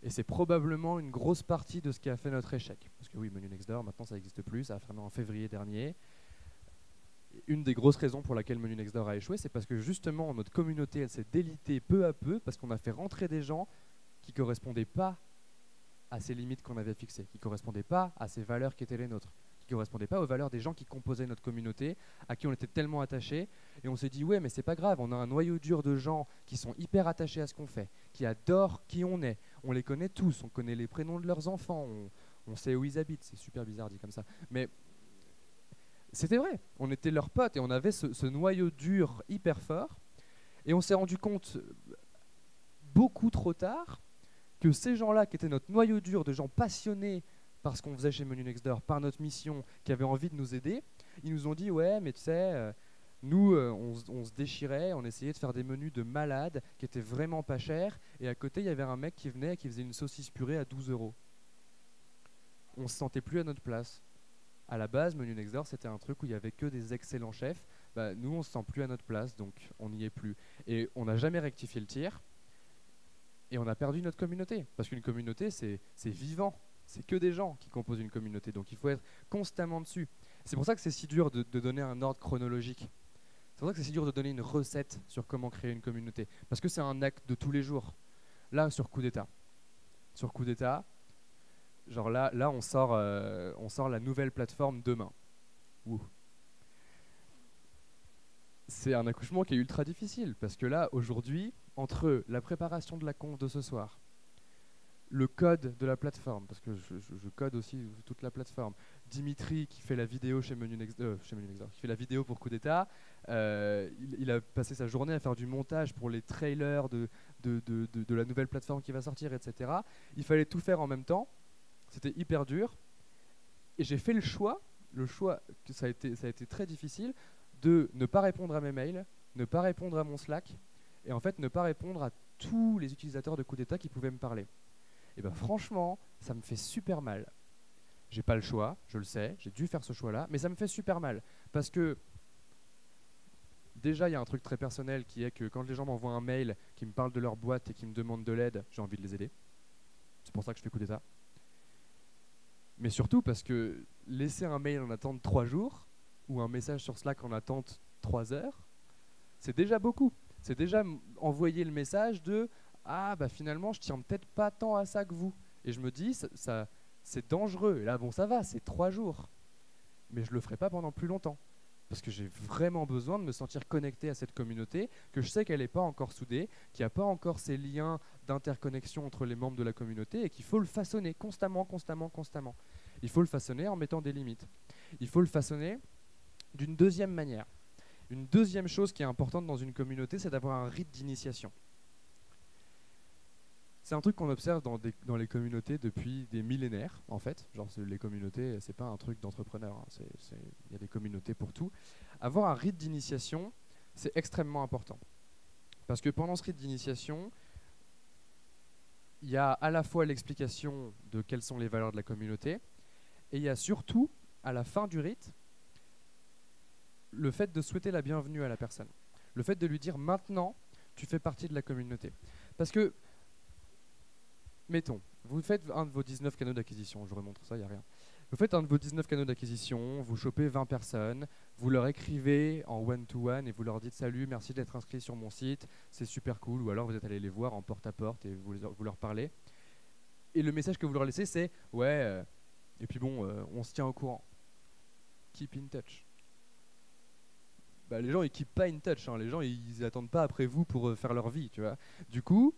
Et c'est probablement une grosse partie de ce qui a fait notre échec. Parce que oui, Menu Next Door, maintenant ça n'existe plus, ça a fermé en février dernier. Une des grosses raisons pour laquelle Menu Next Door a échoué, c'est parce que justement notre communauté, elle s'est délitée peu à peu, parce qu'on a fait rentrer des gens qui ne correspondaient pas à ces limites qu'on avait fixées, qui ne correspondaient pas à ces valeurs qui étaient les nôtres, qui ne correspondaient pas aux valeurs des gens qui composaient notre communauté, à qui on était tellement attachés. Et on s'est dit, ouais, mais c'est pas grave, on a un noyau dur de gens qui sont hyper attachés à ce qu'on fait, qui adorent qui on est. On les connaît tous, on connaît les prénoms de leurs enfants, on sait où ils habitent. C'est super bizarre dit comme ça. Mais c'était vrai, on était leurs potes et on avait ce noyau dur hyper fort. Et on s'est rendu compte beaucoup trop tard que ces gens-là, qui étaient notre noyau dur de gens passionnés par ce qu'on faisait chez Menu Next Door, par notre mission, qui avaient envie de nous aider, ils nous ont dit, ouais, mais tu sais, nous, on se déchirait, on essayait de faire des menus de malades qui étaient vraiment pas chers, et à côté, il y avait un mec qui venait et qui faisait une saucisse purée à 12 €. On se sentait plus à notre place. À la base, Menu Next Door, c'était un truc où il y avait que des excellents chefs. Bah, nous, on se sent plus à notre place, donc on n'y est plus. Et on n'a jamais rectifié le tir, et on a perdu notre communauté. Parce qu'une communauté, c'est vivant. C'est que des gens qui composent une communauté, donc il faut être constamment dessus. C'est pour ça que c'est si dur de donner un ordre chronologique. C'est pour ça que c'est si dur de donner une recette sur comment créer une communauté. Parce que c'est un acte de tous les jours. Là, sur Coup d'État. Sur Coup d'État, genre là on sort la nouvelle plateforme demain. Ouh. C'est un accouchement qui est ultra difficile. Parce que là, aujourd'hui, entre la préparation de la conf de ce soir, le code de la plateforme, parce que je code aussi toute la plateforme. Dimitri qui fait la vidéo chez Menu Next Door, qui fait la vidéo pour Coup d'État, il a passé sa journée à faire du montage pour les trailers de la nouvelle plateforme qui va sortir, etc. Il fallait tout faire en même temps. C'était hyper dur. Et j'ai fait le choix que ça a été très difficile, de ne pas répondre à mes mails, ne pas répondre à mon Slack, et en fait ne pas répondre à tous les utilisateurs de Coup d'État qui pouvaient me parler. Et ben franchement, ça me fait super mal. J'ai pas le choix, je le sais, j'ai dû faire ce choix-là, mais ça me fait super mal. Parce que déjà, il y a un truc très personnel qui est que quand les gens m'envoient un mail, qui me parlent de leur boîte et qui me demandent de l'aide, j'ai envie de les aider. C'est pour ça que je fais Coup d'État. Mais surtout parce que laisser un mail en attente 3 jours, ou un message sur Slack en attente 3 heures, c'est déjà beaucoup. C'est déjà envoyer le message de « Ah, bah finalement, je tiens peut-être pas tant à ça que vous. » Et je me dis, c'est dangereux. Et là, bon, ça va, c'est 3 jours. Mais je le ferai pas pendant plus longtemps. Parce que j'ai vraiment besoin de me sentir connecté à cette communauté, que je sais qu'elle n'est pas encore soudée, qu'il n'y a pas encore ces liens d'interconnexion entre les membres de la communauté et qu'il faut le façonner constamment. Il faut le façonner en mettant des limites. Il faut le façonner d'une deuxième manière. Une deuxième chose qui est importante dans une communauté, c'est d'avoir un rite d'initiation. C'est un truc qu'on observe dans les communautés depuis des millénaires, en fait. Genre, les communautés, c'est pas un truc d'entrepreneur. Hein. Il y a des communautés pour tout. Avoir un rite d'initiation, c'est extrêmement important. Parce que pendant ce rite d'initiation, il y a à la fois l'explication de quelles sont les valeurs de la communauté, et il y a surtout, à la fin du rite, le fait de souhaiter la bienvenue à la personne. Le fait de lui dire maintenant, tu fais partie de la communauté. Parce que, mettons, vous faites un de vos 19 canaux d'acquisition, je remontre ça, il n'y a rien. Vous faites un de vos 19 canaux d'acquisition, vous chopez 20 personnes, vous leur écrivez en one-to-one et vous leur dites salut, merci d'être inscrit sur mon site, c'est super cool, ou alors vous êtes allé les voir en porte-à-porte et vous leur parlez. Et le message que vous leur laissez, c'est ouais, et puis bon, on se tient au courant. Keep in touch. Bah, les gens ils keep pas in touch, hein. Les gens ils attendent pas après vous pour faire leur vie, tu vois. Du coup,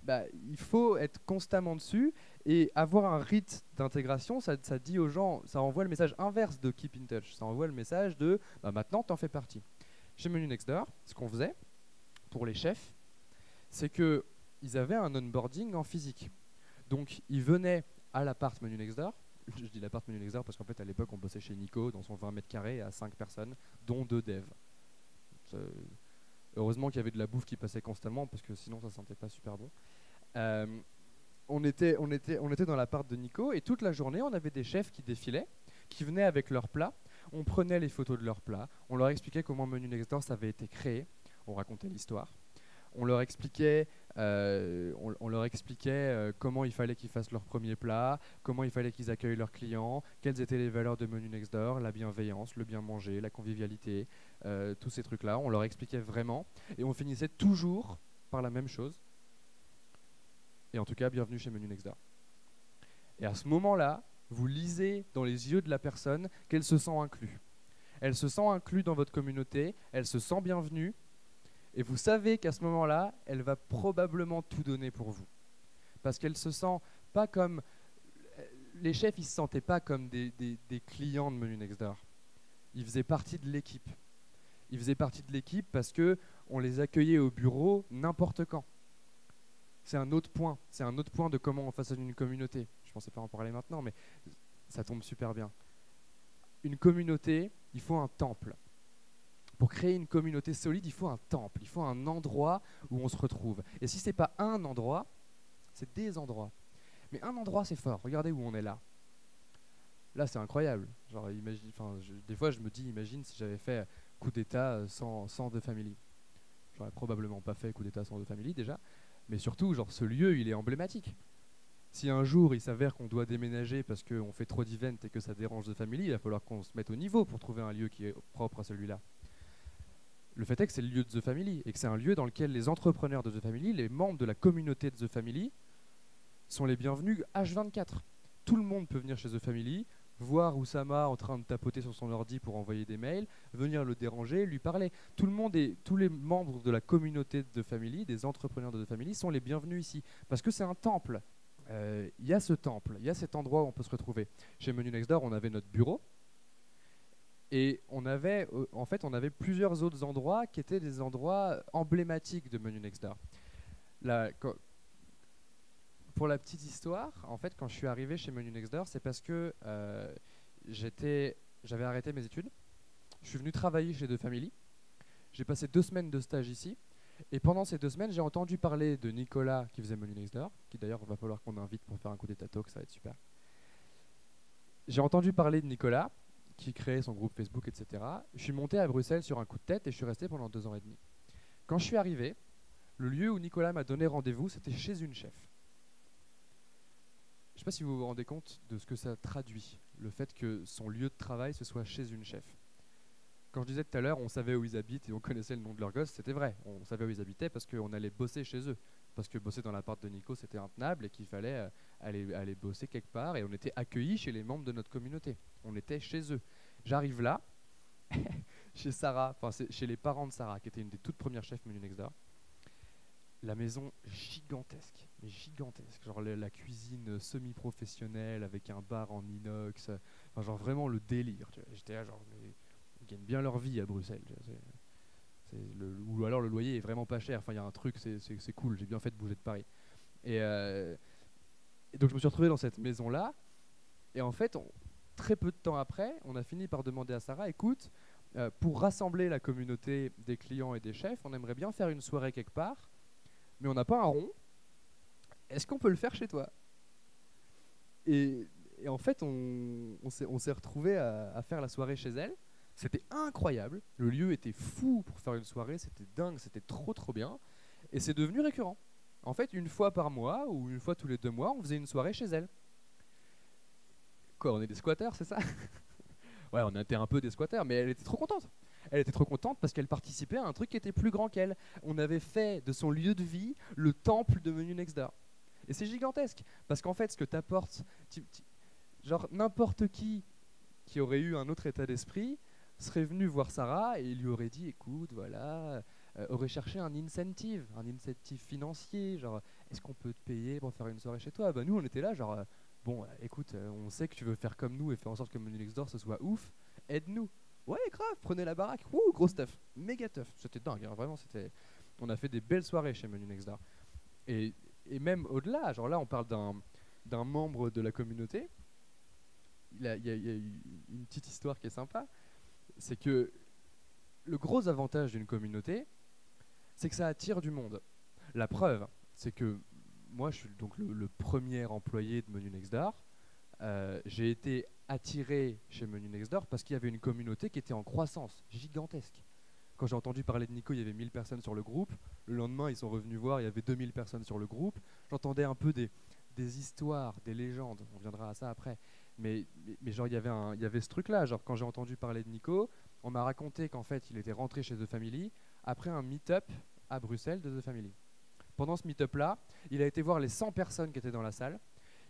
bah, il faut être constamment dessus et avoir un rite d'intégration, ça dit aux gens, ça envoie le message inverse de keep in touch, ça envoie le message de bah, maintenant t'en fais partie. Chez Menu Next Door, ce qu'on faisait pour les chefs, c'est qu'ils avaient un onboarding en physique. Donc ils venaient à l'appart Menu Next Door. Je dis l'appart Menu Next Door parce qu'en fait à l'époque on bossait chez Nico dans son 20 mètres carrés à 5 personnes, dont 2 devs. Heureusement qu'il y avait de la bouffe qui passait constamment parce que sinon ça sentait pas super bon. On était dans l'appart de Nico et toute la journée on avait des chefs qui défilaient, qui venaient avec leurs plats. On prenait les photos de leurs plats, on leur expliquait comment Menu Next Door ça avait été créé, on racontait l'histoire. On leur expliquait, comment il fallait qu'ils fassent leur premier plat, comment il fallait qu'ils accueillent leurs clients, quelles étaient les valeurs de Menu Next Door, la bienveillance, le bien manger, la convivialité, tous ces trucs-là. On leur expliquait vraiment et on finissait toujours par la même chose. Et en tout cas, bienvenue chez Menu Next Door. Et à ce moment-là, vous lisez dans les yeux de la personne qu'elle se sent inclue. Elle se sent inclue dans votre communauté, elle se sent bienvenue. Et vous savez qu'à ce moment-là, elle va probablement tout donner pour vous. Parce qu'elle se sent pas comme... Les chefs, ils ne se sentaient pas comme des clients de Menu Next Door. Ils faisaient partie de l'équipe. Ils faisaient partie de l'équipe parce qu'on les accueillait au bureau n'importe quand. C'est un autre point. C'est un autre point de comment on façonne une communauté. Je ne pensais pas en parler maintenant, mais ça tombe super bien. Une communauté, il faut un temple. Pour créer une communauté solide, il faut un temple, il faut un endroit où on se retrouve. Et si ce n'est pas un endroit, c'est des endroits. Mais un endroit, c'est fort. Regardez où on est là. Là, c'est incroyable. Genre, des fois, je me dis, imagine si j'avais fait coup d'État sans The Family. J'aurais probablement pas fait coup d'État sans The Family déjà. Mais surtout, genre, ce lieu, il est emblématique. Si un jour, il s'avère qu'on doit déménager parce qu'on fait trop d'events et que ça dérange The Family, il va falloir qu'on se mette au niveau pour trouver un lieu qui est propre à celui-là. Le fait est que c'est le lieu de The Family et que c'est un lieu dans lequel les entrepreneurs de The Family, les membres de la communauté de The Family, sont les bienvenus H24. Tout le monde peut venir chez The Family, voir Oussama en train de tapoter sur son ordi pour envoyer des mails, venir le déranger, lui parler. Tous les membres de la communauté de The Family, des entrepreneurs de The Family, sont les bienvenus ici. Parce que c'est un temple. Il y a ce temple, il y a cet endroit où on peut se retrouver. Chez Menu Next Door, on avait notre bureau. Et on avait plusieurs autres endroits qui étaient des endroits emblématiques de Menu Next Door. Pour la petite histoire, en fait, quand je suis arrivé chez Menu Next Door, c'est parce que j'avais arrêté mes études. Je suis venu travailler chez The Family. J'ai passé 2 semaines de stage ici. Et pendant ces 2 semaines, j'ai entendu parler de Nicolas qui faisait Menu Next Door, qui d'ailleurs, il va falloir qu'on invite pour faire un coup d'état talk, ça va être super. J'ai entendu parler de Nicolas, qui créait son groupe Facebook, etc. Je suis monté à Bruxelles sur un coup de tête et je suis resté pendant 2 ans et demi. Quand je suis arrivé, le lieu où Nicolas m'a donné rendez-vous, c'était chez une chef. Je ne sais pas si vous vous rendez compte de ce que ça traduit, le fait que son lieu de travail, ce soit chez une chef. Quand je disais tout à l'heure, on savait où ils habitent et on connaissait le nom de leur gosse, c'était vrai. On savait où ils habitaient parce qu'on allait bosser chez eux. Parce que bosser dans l'appart de Nico, c'était intenable et qu'il fallait aller bosser quelque part. Et on était accueillis chez les membres de notre communauté. On était chez eux. J'arrive là, chez Sarah, chez les parents de Sarah, qui était une des toutes premières chefs Menu Next Door. La maison gigantesque, mais gigantesque. Genre la cuisine semi-professionnelle avec un bar en inox. Enfin, genre vraiment le délire. J'étais là, genre, mais ils gagnent bien leur vie à Bruxelles. Ou alors le loyer est vraiment pas cher. Enfin, il y a un truc, c'est cool. J'ai bien fait de bouger de Paris. Et donc je me suis retrouvé dans cette maison-là. Et en fait, très peu de temps après, on a fini par demander à Sarah, écoute, pour rassembler la communauté des clients et des chefs, on aimerait bien faire une soirée quelque part, mais on n'a pas un rond. Est-ce qu'on peut le faire chez toi ? Et en fait, on s'est retrouvés à faire la soirée chez elle. C'était incroyable. Le lieu était fou pour faire une soirée. C'était dingue. C'était trop bien. Et c'est devenu récurrent. En fait, une fois par mois ou une fois tous les 2 mois, on faisait une soirée chez elle. Quoi, on est des squatteurs, c'est ça? Ouais, on était un peu des squatteurs, mais elle était trop contente. Elle était trop contente parce qu'elle participait à un truc qui était plus grand qu'elle. On avait fait de son lieu de vie le temple de Menu Next Door. Et c'est gigantesque, parce qu'en fait, ce que t'apportes, genre n'importe qui aurait eu un autre état d'esprit serait venu voir Sarah et lui aurait dit, écoute, voilà, aurait cherché un incentive financier, genre, est-ce qu'on peut te payer pour faire une soirée chez toi? Bah nous, on était là, genre, bon, écoute, on sait que tu veux faire comme nous et faire en sorte que Menu Next Door ce soit ouf, aide-nous. Ouais, grave, prenez la baraque, wouh, gros stuff, méga tough, c'était dingue, hein, vraiment, on a fait des belles soirées chez Menu Next Door. Et, et même au-delà, genre là, on parle d'un membre de la communauté. Il y a une petite histoire qui est sympa, c'est que le gros avantage d'une communauté, c'est que ça attire du monde. La preuve, c'est que moi, je suis donc le premier employé de Menu Next Door. J'ai été attiré chez Menu Next Door parce qu'il y avait une communauté qui était en croissance gigantesque. Quand j'ai entendu parler de Nico, il y avait 1000 personnes sur le groupe. Le lendemain, ils sont revenus voir, il y avait 2000 personnes sur le groupe. J'entendais un peu des histoires, des légendes. On viendra à ça après. Mais genre, il y avait ce truc-là. Genre, quand j'ai entendu parler de Nico, on m'a raconté qu'en fait, il était rentré chez The Family après un meet-up à Bruxelles de The Family. Pendant ce meet-up-là, il a été voir les 100 personnes qui étaient dans la salle.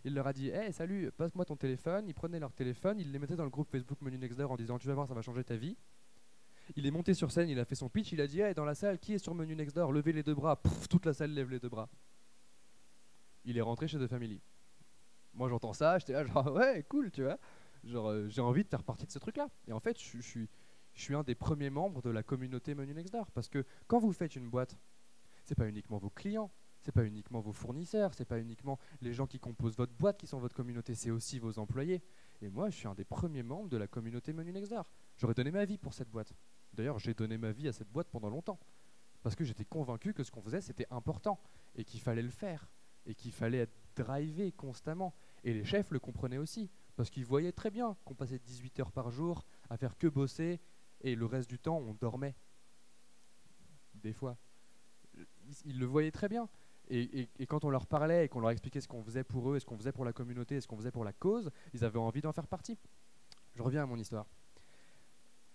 Il leur a dit hey, salut, passe-moi ton téléphone. Ils prenaient leur téléphone, ils les mettaient dans le groupe Facebook Menu Next Door en disant tu vas voir, ça va changer ta vie. Il est monté sur scène, il a fait son pitch, il a dit hey, dans la salle, qui est sur Menu Next Door? Levez les deux bras. Pouf, toute la salle lève les deux bras. Il est rentré chez The Family. Moi j'entends ça, j'étais là genre ouais cool tu vois. Genre j'ai envie de faire partie de ce truc là. Et en fait je suis un des premiers membres de la communauté Menu Next Door. Parce que quand vous faites une boîte, c'est pas uniquement vos clients, c'est pas uniquement vos fournisseurs, c'est pas uniquement les gens qui composent votre boîte qui sont votre communauté, c'est aussi vos employés. Et moi je suis un des premiers membres de la communauté Menu Next Door. J'aurais donné ma vie pour cette boîte. D'ailleurs j'ai donné ma vie à cette boîte pendant longtemps. Parce que j'étais convaincu que ce qu'on faisait c'était important et qu'il fallait le faire. Et qu'il fallait être drivé constamment. Et les chefs le comprenaient aussi, parce qu'ils voyaient très bien qu'on passait 18 heures par jour à faire que bosser, et le reste du temps, on dormait. Des fois. Ils le voyaient très bien. Et quand on leur parlait et qu'on leur expliquait ce qu'on faisait pour eux, et ce qu'on faisait pour la communauté, et ce qu'on faisait pour la cause, ils avaient envie d'en faire partie. Je reviens à mon histoire.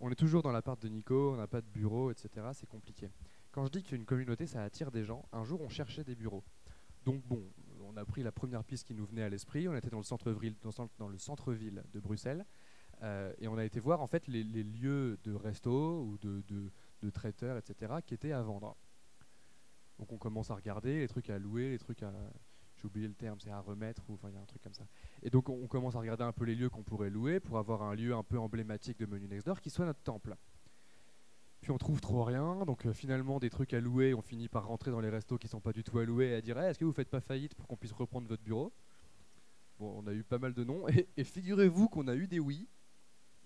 On est toujours dans l'appart de Nico, on n'a pas de bureau, etc. C'est compliqué. Quand je dis qu'une communauté, ça attire des gens, un jour on cherchait des bureaux. Donc bon, on a pris la première piste qui nous venait à l'esprit. On était dans le centre-ville de Bruxelles et on a été voir en fait les lieux de resto ou de traiteurs, etc. qui étaient à vendre. Donc on commence à regarder les trucs à louer, les trucs à... J'ai oublié le terme, c'est à remettre ou enfin il y a un truc comme ça. Et donc on commence à regarder un peu les lieux qu'on pourrait louer pour avoir un lieu un peu emblématique de Menu Next Door qui soit notre temple. Puis on trouve trop rien, donc finalement des trucs à louer, on finit par rentrer dans les restos qui sont pas du tout à louer et à dire hey, est-ce que vous faites pas faillite pour qu'on puisse reprendre votre bureau? Bon, on a eu pas mal de noms et figurez-vous qu'on a eu des oui.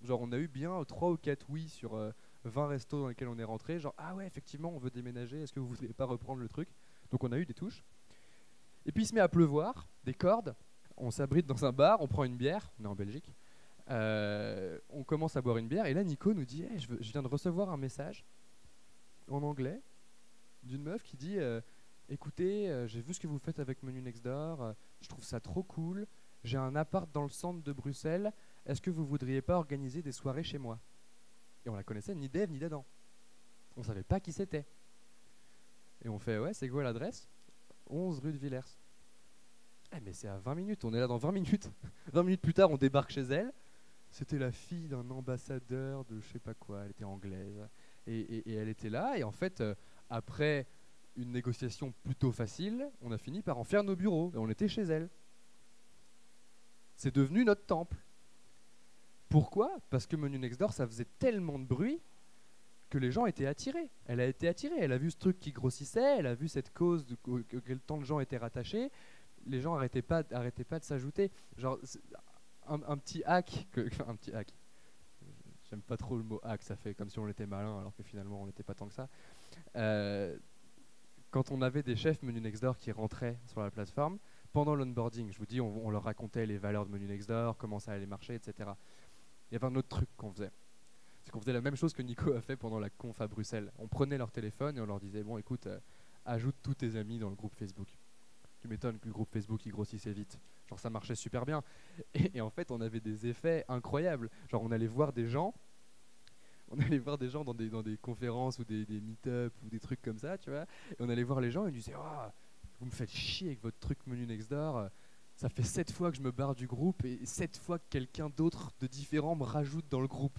Genre on a eu bien 3 ou 4 oui sur 20 restos dans lesquels on est rentré, genre ah ouais effectivement on veut déménager, est-ce que vous voudriez pas reprendre le truc? Donc on a eu des touches. Et puis il se met à pleuvoir, des cordes, on s'abrite dans un bar, on prend une bière, on est en Belgique. On commence à boire une bière et là Nico nous dit hey, je viens de recevoir un message en anglais d'une meuf qui dit écoutez j'ai vu ce que vous faites avec Menu Next Door, je trouve ça trop cool, j'ai un appart dans le centre de Bruxelles, est-ce que vous voudriez pas organiser des soirées chez moi? Et on la connaissait ni d'Ève ni d'Adam, on savait pas qui c'était et on fait ouais c'est quoi l'adresse? 11 rue de Villers. Mais c'est à 20 minutes, on est là dans 20 minutes 20 minutes plus tard on débarque chez elle. C'était la fille d'un ambassadeur de je sais pas quoi, elle était anglaise. Et elle était là, et en fait, après une négociation plutôt facile, on a fini par en faire nos bureaux, et on était chez elle. C'est devenu notre temple. Pourquoi? Parce que Menu Next Door, ça faisait tellement de bruit que les gens étaient attirés. Elle a été attirée, elle a vu ce truc qui grossissait, elle a vu cette cause auquel tant de gens étaient rattachés. Les gens arrêtaient pas de s'ajouter. Genre... Un petit hack, un petit hack. J'aime pas trop le mot hack, ça fait comme si on était malin alors que finalement on n'était pas tant que ça. Quand on avait des chefs Menu Next Door qui rentraient sur la plateforme, pendant l'onboarding, je vous dis, on leur racontait les valeurs de Menu Next Door, comment ça allait marcher, etc. Il y avait un autre truc qu'on faisait. C'est qu'on faisait la même chose que Nico a fait pendant la conf à Bruxelles. On prenait leur téléphone et on leur disait bon écoute, ajoute tous tes amis dans le groupe Facebook. Tu m'étonnes que le groupe Facebook il grossissait vite. Genre ça marchait super bien. Et en fait, on avait des effets incroyables. Genre on allait voir des gens dans des conférences ou des meet-up ou des trucs comme ça, tu vois. Et on allait voir les gens et ils disaient oh, vous me faites chier avec votre truc menu next door. Ça fait 7 fois que je me barre du groupe et 7 fois que quelqu'un d'autre de différent me rajoute dans le groupe.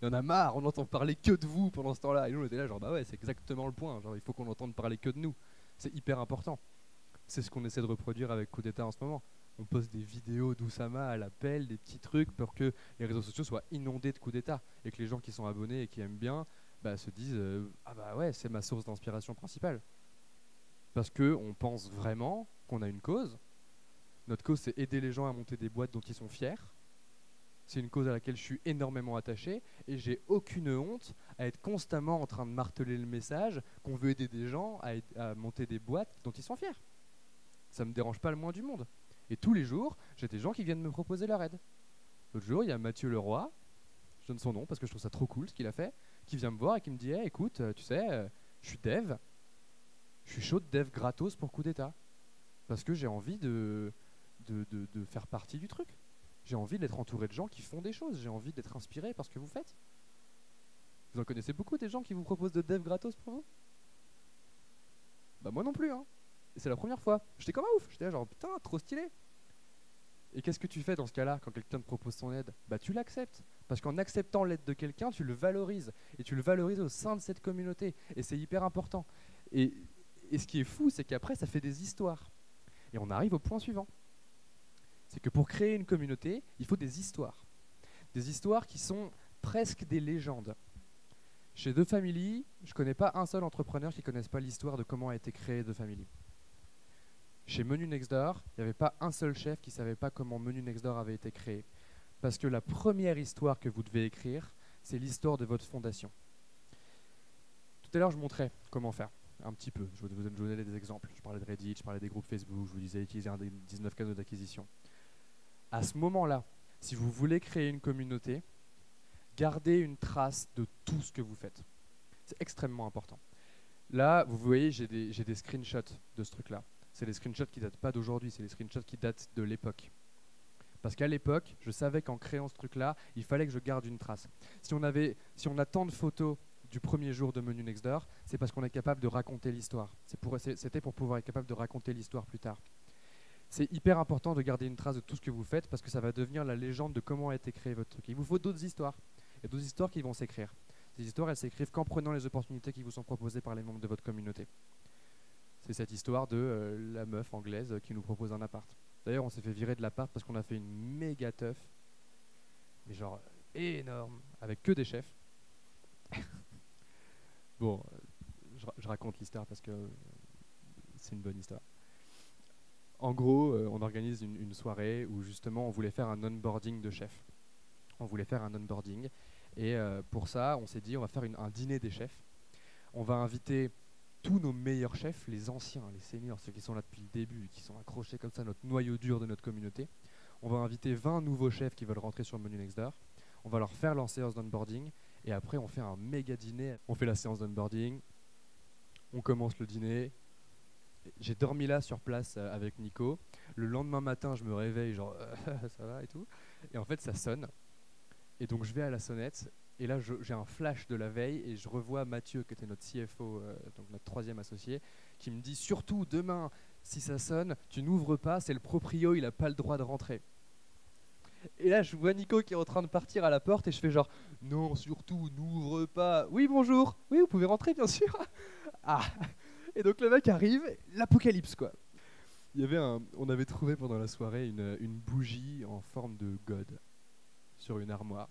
Il y en a marre, on n'entend parler que de vous pendant ce temps-là. Et nous on était là genre bah ouais, c'est exactement le point. Genre il faut qu'on entende parler que de nous. C'est hyper important. C'est ce qu'on essaie de reproduire avec Coup d'État en ce moment. On poste des vidéos d'Oussama à l'appel, des petits trucs pour que les réseaux sociaux soient inondés de Coup d'État et que les gens qui sont abonnés et qui aiment bien se disent ah bah ouais, c'est ma source d'inspiration principale. Parce qu'on pense vraiment qu'on a une cause. Notre cause, c'est aider les gens à monter des boîtes dont ils sont fiers. C'est une cause à laquelle je suis énormément attaché et j'ai aucune honte à être constamment en train de marteler le message qu'on veut aider des gens à monter des boîtes dont ils sont fiers. Ça me dérange pas le moins du monde. Et tous les jours, j'ai des gens qui viennent me proposer leur aide. L'autre jour, il y a Mathieu Leroy, je donne son nom parce que je trouve ça trop cool ce qu'il a fait, qui vient me voir et qui me dit hey, écoute, tu sais, je suis dev, je suis chaud de dev gratos pour Coup d'État. Parce que j'ai envie de faire partie du truc. J'ai envie d'être entouré de gens qui font des choses. J'ai envie d'être inspiré par ce que vous faites. Vous en connaissez beaucoup des gens qui vous proposent de dev gratos pour vous? Bah moi non plus, hein. Et c'est la première fois. J'étais comme un ouf. J'étais là genre putain, trop stylé. Et qu'est-ce que tu fais dans ce cas-là quand quelqu'un te propose son aide? Bah tu l'acceptes. Parce qu'en acceptant l'aide de quelqu'un, tu le valorises. Et tu le valorises au sein de cette communauté. Et c'est hyper important. Et ce qui est fou, c'est qu'après, ça fait des histoires. Et on arrive au point suivant. C'est que pour créer une communauté, il faut des histoires. Des histoires qui sont presque des légendes. Chez The Family, je ne connais pas un seul entrepreneur qui ne connaisse pas l'histoire de comment a été créé The Family. Chez Menu Next Door, il n'y avait pas un seul chef qui ne savait pas comment Menu Next Door avait été créé. Parce que la première histoire que vous devez écrire, c'est l'histoire de votre fondation. Tout à l'heure, je montrais comment faire. Un petit peu, je vous donnais des exemples. Je parlais de Reddit, je parlais des groupes Facebook, je vous disais utiliser un des 19 canaux d'acquisition. À ce moment-là, si vous voulez créer une communauté, gardez une trace de tout ce que vous faites. C'est extrêmement important. Là, vous voyez, j'ai des screenshots de ce truc-là. C'est des screenshots qui ne datent pas d'aujourd'hui, c'est des screenshots qui datent de l'époque. Parce qu'à l'époque, je savais qu'en créant ce truc-là, il fallait que je garde une trace. Si on a tant de photos du premier jour de Menu Next Door, c'est parce qu'on est capable de raconter l'histoire. C'était pour pouvoir être capable de raconter l'histoire plus tard. C'est hyper important de garder une trace de tout ce que vous faites parce que ça va devenir la légende de comment a été créé votre truc. Il vous faut d'autres histoires. Il y a d'autres histoires qui vont s'écrire. Ces histoires, elles s'écrivent qu'en prenant les opportunités qui vous sont proposées par les membres de votre communauté. C'est cette histoire de la meuf anglaise qui nous propose un appart. D'ailleurs, on s'est fait virer de l'appart parce qu'on a fait une méga teuf, mais genre énorme, avec que des chefs. Bon, je raconte l'histoire parce que c'est une bonne histoire. En gros, on organise une soirée où justement on voulait faire un onboarding de chefs. On voulait faire un onboarding et pour ça, on s'est dit on va faire un dîner des chefs. On va inviter tous nos meilleurs chefs, les anciens, les seniors, ceux qui sont là depuis le début, qui sont accrochés comme ça, notre noyau dur de notre communauté. On va inviter 20 nouveaux chefs qui veulent rentrer sur le Menu Next Door. On va leur faire leur séance d'onboarding et après on fait un méga dîner. On fait la séance d'onboarding, on commence le dîner. J'ai dormi là sur place avec Nico. Le lendemain matin, je me réveille, genre ça va et tout. Et en fait, ça sonne. Et donc, je vais à la sonnette. Et là, j'ai un flash de la veille et je revois Mathieu, qui était notre CFO, donc notre troisième associé, qui me dit surtout demain, si ça sonne, tu n'ouvres pas, c'est le proprio, il n'a pas le droit de rentrer. Et là, je vois Nico qui est en train de partir à la porte et je fais genre non, surtout, n'ouvre pas. Oui, bonjour. Oui, vous pouvez rentrer, bien sûr. Ah. Et donc le mec arrive, l'apocalypse quoi. On avait trouvé pendant la soirée une bougie en forme de god sur une armoire.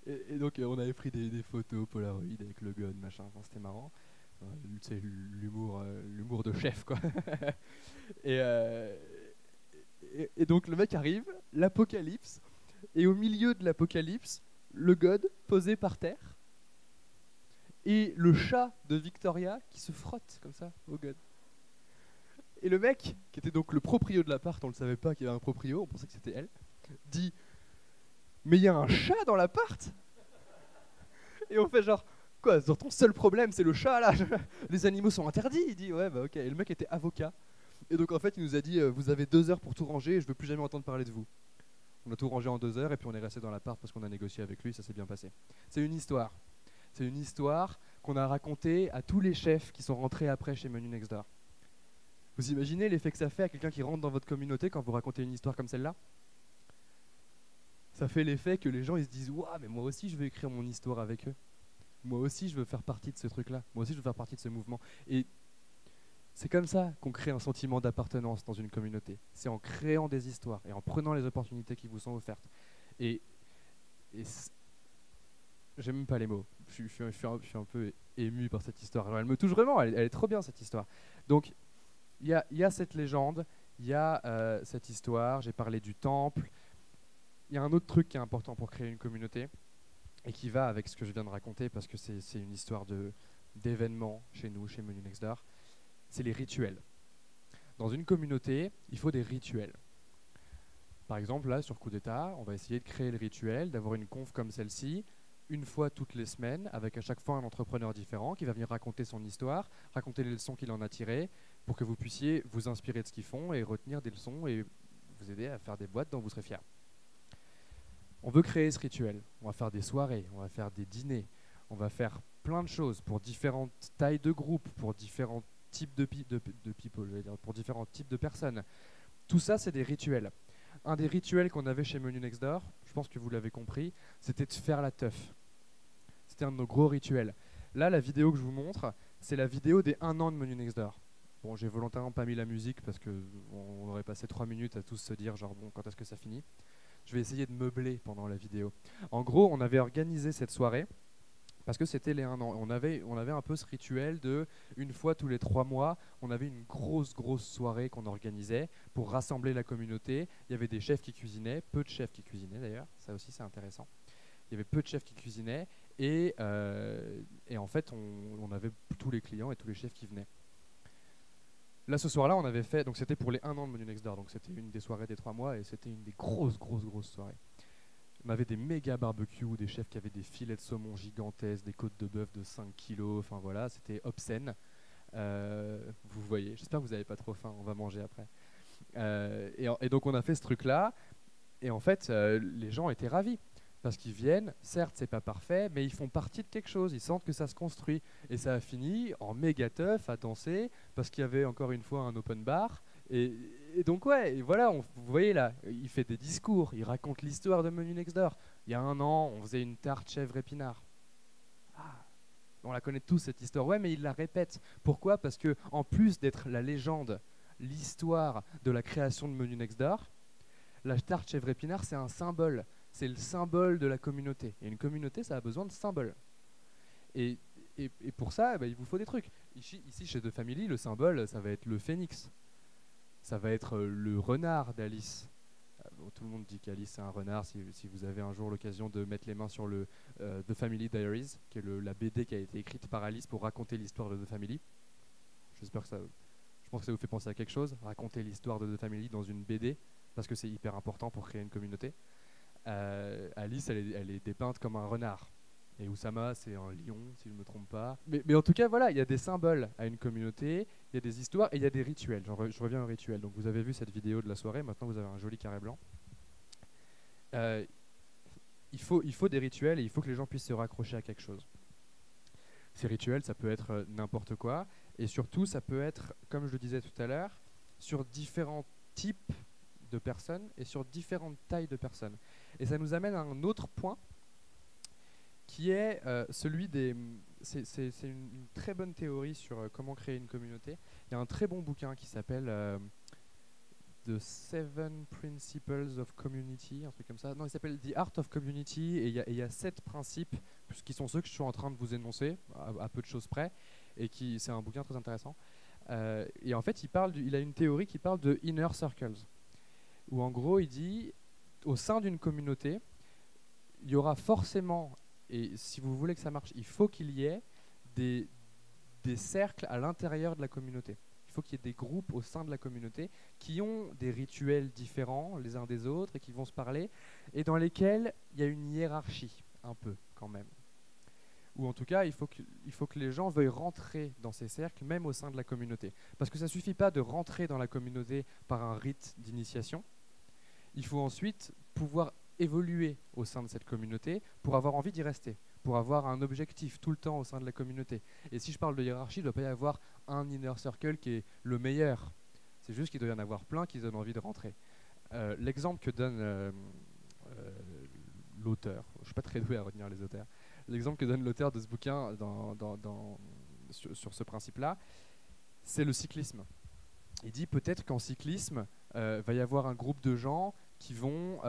Et donc on avait pris des photos Polaroid avec le god, machin, enfin, c'était marrant. C'est l'humour de chef quoi. et donc le mec arrive, l'apocalypse, et au milieu de l'apocalypse, le god posé par terre. Et le chat de Victoria qui se frotte comme ça au god. Et le mec, qui était donc le proprio de l'appart, on ne le savait pas qu'il y avait un proprio, on pensait que c'était elle, dit « Mais il y a un chat dans l'appart ?» Et on fait genre Quoi, sur ton seul problème, c'est le chat là? Les animaux sont interdits? Il dit, ouais, bah ok. Et le mec était avocat. Et donc en fait, il nous a dit, vous avez 2 heures pour tout ranger et je veux plus jamais entendre parler de vous. On a tout rangé en 2 heures et puis on est resté dans l'appart parce qu'on a négocié avec lui, ça s'est bien passé. C'est une histoire. C'est une histoire qu'on a racontée à tous les chefs qui sont rentrés après chez Menu Next Door. Vous imaginez l'effet que ça fait à quelqu'un qui rentre dans votre communauté quand vous racontez une histoire comme celle-là? Ça fait l'effet que les gens ils se disent, ouah, mais moi aussi je veux écrire mon histoire avec eux. Moi aussi je veux faire partie de ce truc-là. Moi aussi je veux faire partie de ce mouvement. Et c'est comme ça qu'on crée un sentiment d'appartenance dans une communauté. C'est en créant des histoires et en prenant les opportunités qui vous sont offertes. Et, et j'aime même pas les mots. Je suis un peu ému par cette histoire. Alors, elle me touche vraiment, elle est trop bien cette histoire. Donc il y a cette légende, il y a cette histoire, j'ai parlé du temple. Il y a un autre truc qui est important pour créer une communauté et qui va avec ce que je viens de raconter parce que c'est une histoire d'événements chez nous, chez Menu Next Door. C'est les rituels. Dans une communauté, il faut des rituels. Par exemple, là, sur Coup d'État, on va essayer de créer le rituel, d'avoir une conf comme celle-ci, une fois toutes les semaines, avec à chaque fois un entrepreneur différent qui va venir raconter son histoire, raconter les leçons qu'il en a tirées, pour que vous puissiez vous inspirer de ce qu'ils font et retenir des leçons et vous aider à faire des boîtes dont vous serez fiers. On veut créer ce rituel. On va faire des soirées, on va faire des dîners, on va faire plein de choses pour différentes tailles de groupes, pour différents types de people, je vais dire, pour différents types de personnes. Tout ça, c'est des rituels. Un des rituels qu'on avait chez Menu Next Door, je pense que vous l'avez compris, c'était de faire la teuf. C'était un de nos gros rituels. Là, la vidéo que je vous montre, c'est la vidéo des 1 an de Menu Next Door. Bon, j'ai volontairement pas mis la musique parce qu'on aurait passé 3 minutes à tous se dire genre bon, quand est-ce que ça finit? Je vais essayer de meubler pendant la vidéo. En gros, on avait organisé cette soirée parce que c'était les 1 an. On avait un peu ce rituel de, une fois tous les 3 mois, on avait une grosse soirée qu'on organisait pour rassembler la communauté. Il y avait des chefs qui cuisinaient, peu de chefs qui cuisinaient d'ailleurs, ça aussi c'est intéressant. Il y avait peu de chefs qui cuisinaient et en fait on avait tous les clients et tous les chefs qui venaient. Là, ce soir-là, on avait fait, donc c'était pour les 1 an de Menu Next Door, donc c'était une des soirées des 3 mois et c'était une des grosses soirées. On avait des méga barbecues, des chefs qui avaient des filets de saumon gigantesques, des côtes de bœuf de 5 kilos, enfin voilà, c'était obscène. Vous voyez, j'espère que vous n'avez pas trop faim, on va manger après. Et donc on a fait ce truc-là, et en fait, les gens étaient ravis. Parce qu'ils viennent, certes c'est pas parfait, mais ils font partie de quelque chose, ils sentent que ça se construit. Et ça a fini en méga teuf à danser, parce qu'il y avait encore une fois un open bar. Et donc ouais, et voilà, vous voyez là, il fait des discours, il raconte l'histoire de Menu Next Door. Il y a 1 an, on faisait une tarte chèvre épinard. Ah, on la connaît tous cette histoire, ouais, mais il la répète. Pourquoi? Parce que en plus d'être la légende, l'histoire de la création de Menu Next Door, la tarte chèvre épinard c'est un symbole. C'est le symbole de la communauté. Et une communauté, ça a besoin de symboles. Et pour ça, il vous faut des trucs. Ici, chez The Family, le symbole, ça va être le phénix. Ça va être le renard d'Alice. Tout le monde dit qu'Alice, c'est un renard. Si vous avez un jour l'occasion de mettre les mains sur le The Family Diaries, qui est la BD qui a été écrite par Alice pour raconter l'histoire de The Family. J'espère que je pense que ça vous fait penser à quelque chose. Raconter l'histoire de The Family dans une BD, parce que c'est hyper important pour créer une communauté. Alice, elle est dépeinte comme un renard. Et Oussama, c'est un lion, si je ne me trompe pas. Mais en tout cas, voilà, il y a des symboles à une communauté, il y a des histoires et il y a des rituels. Je reviens au rituel. Donc vous avez vu cette vidéo de la soirée, maintenant vous avez un joli carré blanc. Il faut des rituels et il faut que les gens puissent se raccrocher à quelque chose. Ces rituels, ça peut être n'importe quoi. Et surtout, ça peut être, comme je le disais tout à l'heure, sur différents types de personnes et sur différentes tailles de personnes. Et ça nous amène à un autre point qui est celui des... C'est une très bonne théorie sur comment créer une communauté. Il y a un très bon bouquin qui s'appelle The 7 Principles of Community, un truc comme ça. Non, il s'appelle The Art of Community et il y a 7 principes qui sont ceux que je suis en train de vous énoncer, à peu de choses près, et c'est un bouquin très intéressant. Et en fait, il a une théorie qui parle de inner circles, où en gros, il dit, au sein d'une communauté, il y aura forcément, et si vous voulez que ça marche, il faut qu'il y ait des cercles à l'intérieur de la communauté. Il faut qu'il y ait des groupes au sein de la communauté qui ont des rituels différents les uns des autres et qui vont se parler, et dans lesquels il y a une hiérarchie, un peu quand même. ou en tout cas, il faut que les gens veuillent rentrer dans ces cercles, même au sein de la communauté. Parce que ça ne suffit pas de rentrer dans la communauté par un rite d'initiation. Il faut ensuite pouvoir évoluer au sein de cette communauté pour avoir envie d'y rester, pour avoir un objectif tout le temps au sein de la communauté. Et si je parle de hiérarchie, il ne doit pas y avoir un inner circle qui est le meilleur. C'est juste qu'il doit y en avoir plein qui donnent envie de rentrer. L'exemple que donne l'auteur, je ne suis pas très doué à retenir les auteurs, l'exemple que donne l'auteur de ce bouquin sur ce principe-là, c'est le cyclisme. Il dit peut-être qu'en cyclisme, va y avoir un groupe de gens qui vont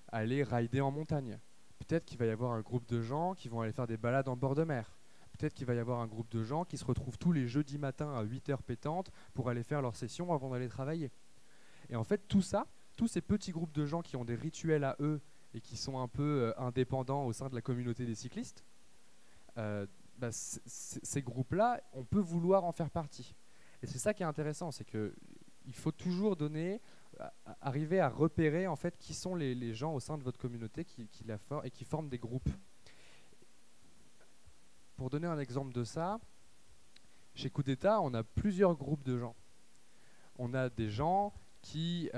aller rider en montagne. Peut-être qu'il va y avoir un groupe de gens qui vont aller faire des balades en bord de mer. Peut-être qu'il va y avoir un groupe de gens qui se retrouvent tous les jeudis matins à 8h pétantes pour aller faire leur session avant d'aller travailler. Et en fait, tout ça, tous ces petits groupes de gens qui ont des rituels à eux et qui sont un peu indépendants au sein de la communauté des cyclistes, ces groupes-là, on peut vouloir en faire partie. Et c'est ça qui est intéressant, c'est qu'il faut toujours arriver à repérer en fait qui sont les gens au sein de votre communauté et qui forment des groupes. Pour donner un exemple de ça, chez Coup d'État, on a plusieurs groupes de gens. On a des gens qui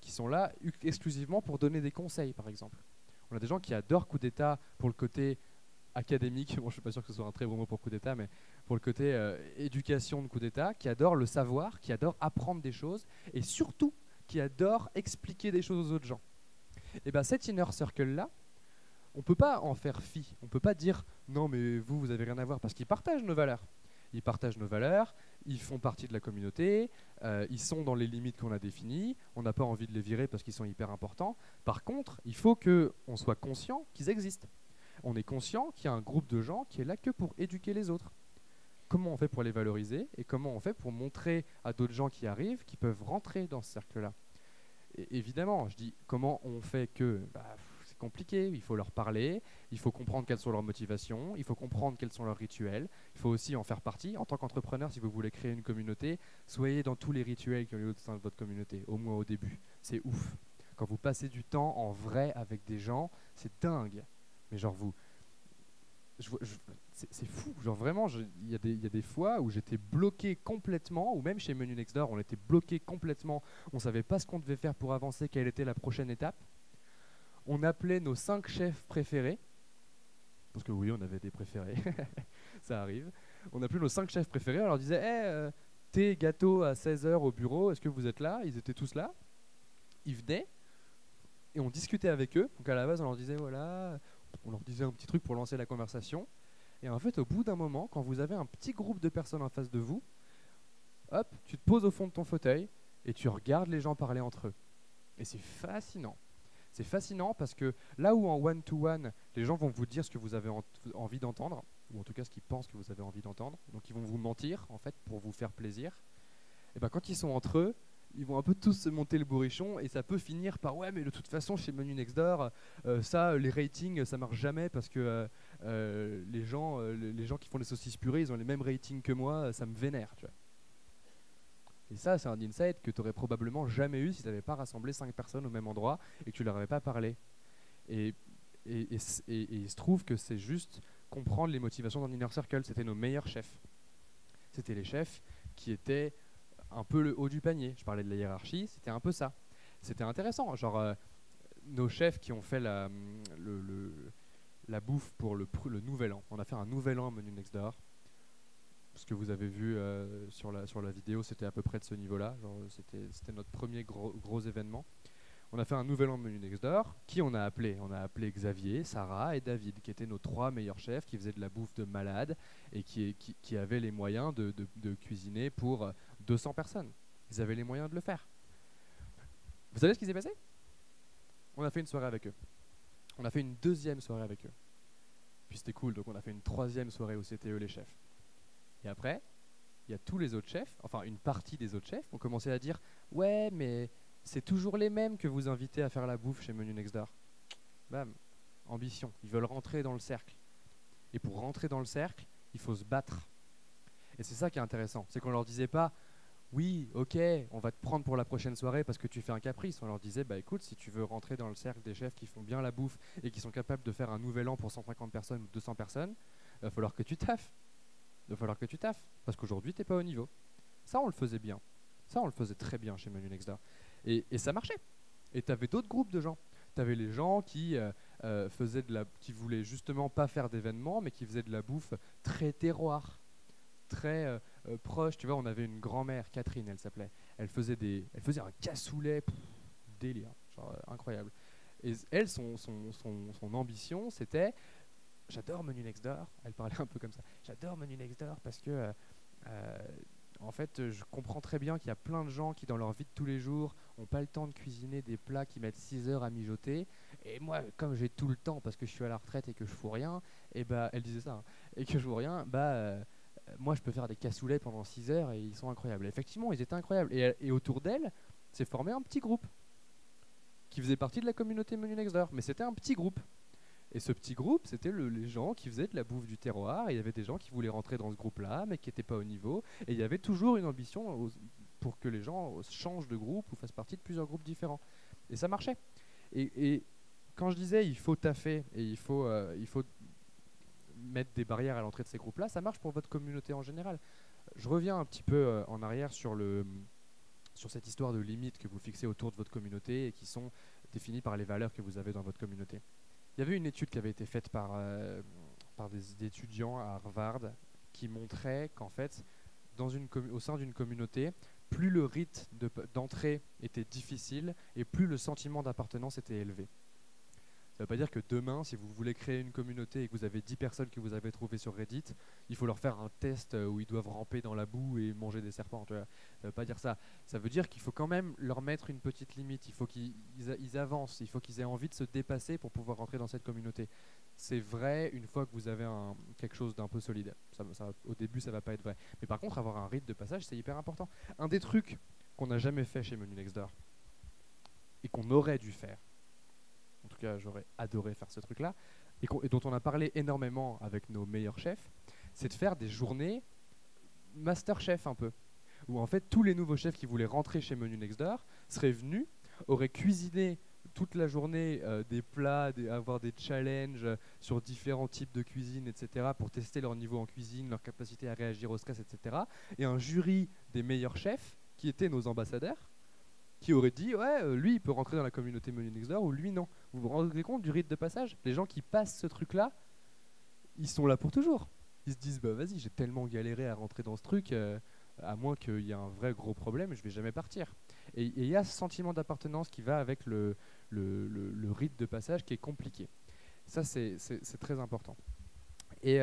sont là exclusivement pour donner des conseils, par exemple. On a des gens qui adorent Coup d'État pour le côté académique, bon, je ne suis pas sûr que ce soit un très bon mot pour Coup d'État, mais pour le côté éducation de Coup d'État, qui adorent le savoir, qui adorent apprendre des choses, et surtout qui adorent expliquer des choses aux autres gens. Et bien cet inner circle-là, on ne peut pas en faire fi. On ne peut pas dire « non, mais vous avez rien à voir », parce qu'ils partagent nos valeurs. Ils partagent nos valeurs, ils font partie de la communauté, ils sont dans les limites qu'on a définies, on n'a pas envie de les virer parce qu'ils sont hyper importants. Par contre, il faut qu'on soit conscient qu'ils existent. On est conscient qu'il y a un groupe de gens qui est là que pour éduquer les autres. Comment on fait pour les valoriser et comment on fait pour montrer à d'autres gens qui arrivent qu'ils peuvent rentrer dans ce cercle-là. Et évidemment, je dis comment on fait que c'est compliqué, il faut leur parler, il faut comprendre quelles sont leurs motivations, il faut comprendre quels sont leurs rituels, il faut aussi en faire partie. En tant qu'entrepreneur, si vous voulez créer une communauté, soyez dans tous les rituels qui ont lieu au sein de votre communauté, au moins au début. C'est ouf. Quand vous passez du temps en vrai avec des gens, c'est dingue. Mais genre c'est fou, genre vraiment, il y a des fois où j'étais bloqué complètement, ou même chez Menu Next Door, on était bloqué complètement, on savait pas ce qu'on devait faire pour avancer, quelle était la prochaine étape. On appelait nos 5 chefs préférés, parce que oui, on avait des préférés, ça arrive. On appelait nos 5 chefs préférés, on leur disait hey, thé, gâteau à 16h au bureau, est-ce que vous êtes là? Ils étaient tous là, ils venaient, et on discutait avec eux. Donc à la base, on leur disait voilà, on leur disait un petit truc pour lancer la conversation. Et en fait, au bout d'un moment, quand vous avez un petit groupe de personnes en face de vous, hop, tu te poses au fond de ton fauteuil et tu regardes les gens parler entre eux. Et c'est fascinant. C'est fascinant parce que là où en one-to-one, les gens vont vous dire ce que vous avez envie d'entendre, ou en tout cas ce qu'ils pensent que vous avez envie d'entendre, donc ils vont vous mentir en fait pour vous faire plaisir, et ben quand ils sont entre eux, ils vont un peu tous se monter le bourrichon et ça peut finir par ouais mais de toute façon chez Menu Next Door les ratings ça marche jamais parce que les gens qui font les saucisses purées ils ont les mêmes ratings que moi, ça me vénère, tu vois. Et ça c'est un insight que tu aurais probablement jamais eu si tu n'avais pas rassemblé 5 personnes au même endroit et que tu leur avais pas parlé. Et il se trouve que c'est juste comprendre les motivations d'un inner circle. C'était nos meilleurs chefs. C'était les chefs qui étaient un peu le haut du panier. Je parlais de la hiérarchie, c'était un peu ça. C'était intéressant. Genre, nos chefs qui ont fait la bouffe pour le nouvel an. On a fait un nouvel an Menu Next Door. Ce que vous avez vu sur la vidéo, c'était à peu près de ce niveau-là. C'était notre premier gros événement. On a fait un nouvel an Menu Next Door. Qui on a appelé? On a appelé Xavier, Sarah et David, qui étaient nos 3 meilleurs chefs, qui faisaient de la bouffe de malade et qui avaient les moyens de cuisiner pour 200 personnes. Ils avaient les moyens de le faire. Vous savez ce qui s'est passé? On a fait une soirée avec eux. On a fait une 2e soirée avec eux. Puis c'était cool, donc on a fait une 3e soirée où c'était eux les chefs. Et après, il y a tous les autres chefs, enfin une partie des autres chefs, ont commencé à dire « Ouais, mais c'est toujours les mêmes que vous invitez à faire la bouffe chez Menu Next Door. » Bam, ambition, ils veulent rentrer dans le cercle. Et pour rentrer dans le cercle, il faut se battre. Et c'est ça qui est intéressant, c'est qu'on leur disait pas oui, ok, on va te prendre pour la prochaine soirée parce que tu fais un caprice. On leur disait, bah écoute, si tu veux rentrer dans le cercle des chefs qui font bien la bouffe et qui sont capables de faire un nouvel an pour 150 personnes ou 200 personnes, il va falloir que tu taffes. Il va falloir que tu taffes parce qu'aujourd'hui, t'es pas au niveau. Ça, on le faisait bien. Ça, on le faisait très bien chez Menu Next Door. Et ça marchait. Et tu avais d'autres groupes de gens. Tu avais les gens qui voulaient justement pas faire d'événements, mais qui faisaient de la bouffe très terroir, très proche. Tu vois, on avait une grand-mère, Catherine, elle s'appelait. Elle faisait un cassoulet, délire, genre, incroyable. Et elle, son ambition, c'était, j'adore Menu Next Door. Elle parlait un peu comme ça. J'adore Menu Next Door parce que euh, en fait, je comprends très bien qu'il y a plein de gens qui, dans leur vie de tous les jours, n'ont pas le temps de cuisiner des plats qui mettent 6 heures à mijoter. Et moi, comme j'ai tout le temps parce que je suis à la retraite et que je fous rien, et bah, elle disait ça, hein, et que je fous rien, moi, je peux faire des cassoulets pendant 6 heures et ils sont incroyables. Et effectivement, ils étaient incroyables. Et autour d'elle, s'est formé un petit groupe qui faisait partie de la communauté Menu Next Door. Mais c'était un petit groupe. Et ce petit groupe, c'était les gens qui faisaient de la bouffe du terroir. Et il y avait des gens qui voulaient rentrer dans ce groupe-là, mais qui n'étaient pas au niveau. Et il y avait toujours une ambition pour que les gens changent de groupe ou fassent partie de plusieurs groupes différents. Et ça marchait. Et quand je disais il faut taffer et il faut mettre des barrières à l'entrée de ces groupes-là, ça marche pour votre communauté en général. Je reviens un petit peu en arrière sur cette histoire de limites que vous fixez autour de votre communauté et qui sont définies par les valeurs que vous avez dans votre communauté. Il y avait une étude qui avait été faite par des étudiants à Harvard qui montrait qu'en fait, au sein d'une communauté, plus le rite d'entrée était difficile et plus le sentiment d'appartenance était élevé. Ça ne veut pas dire que demain, si vous voulez créer une communauté et que vous avez 10 personnes que vous avez trouvées sur Reddit, il faut leur faire un test où ils doivent ramper dans la boue et manger des serpents. Ça ne veut pas dire ça. Ça veut dire qu'il faut quand même leur mettre une petite limite. Il faut qu'ils avancent. Il faut qu'ils aient envie de se dépasser pour pouvoir rentrer dans cette communauté. C'est vrai une fois que vous avez quelque chose d'un peu solide. Au début, ça ne va pas être vrai. Mais par contre, avoir un rite de passage, c'est hyper important. Un des trucs qu'on n'a jamais fait chez Menu Next Door et qu'on aurait dû faire, en tout cas j'aurais adoré faire ce truc-là, et dont on a parlé énormément avec nos meilleurs chefs, c'est de faire des journées master chef un peu, où en fait tous les nouveaux chefs qui voulaient rentrer chez Menu Next Door seraient venus, auraient cuisiné toute la journée des plats, avoir des challenges sur différents types de cuisine, etc., pour tester leur niveau en cuisine, leur capacité à réagir au stress, etc., et un jury des meilleurs chefs qui étaient nos ambassadeurs, qui aurait dit ouais, lui il peut rentrer dans la communauté Menu Next Door ou lui non. Vous vous rendez compte du rite de passage? Les gens qui passent ce truc là, ils sont là pour toujours. Ils se disent bah vas-y, j'ai tellement galéré à rentrer dans ce truc, à moins qu'il y ait un vrai gros problème, je vais jamais partir. Et il y a ce sentiment d'appartenance qui va avec le rite de passage qui est compliqué. Ça c'est très important. Et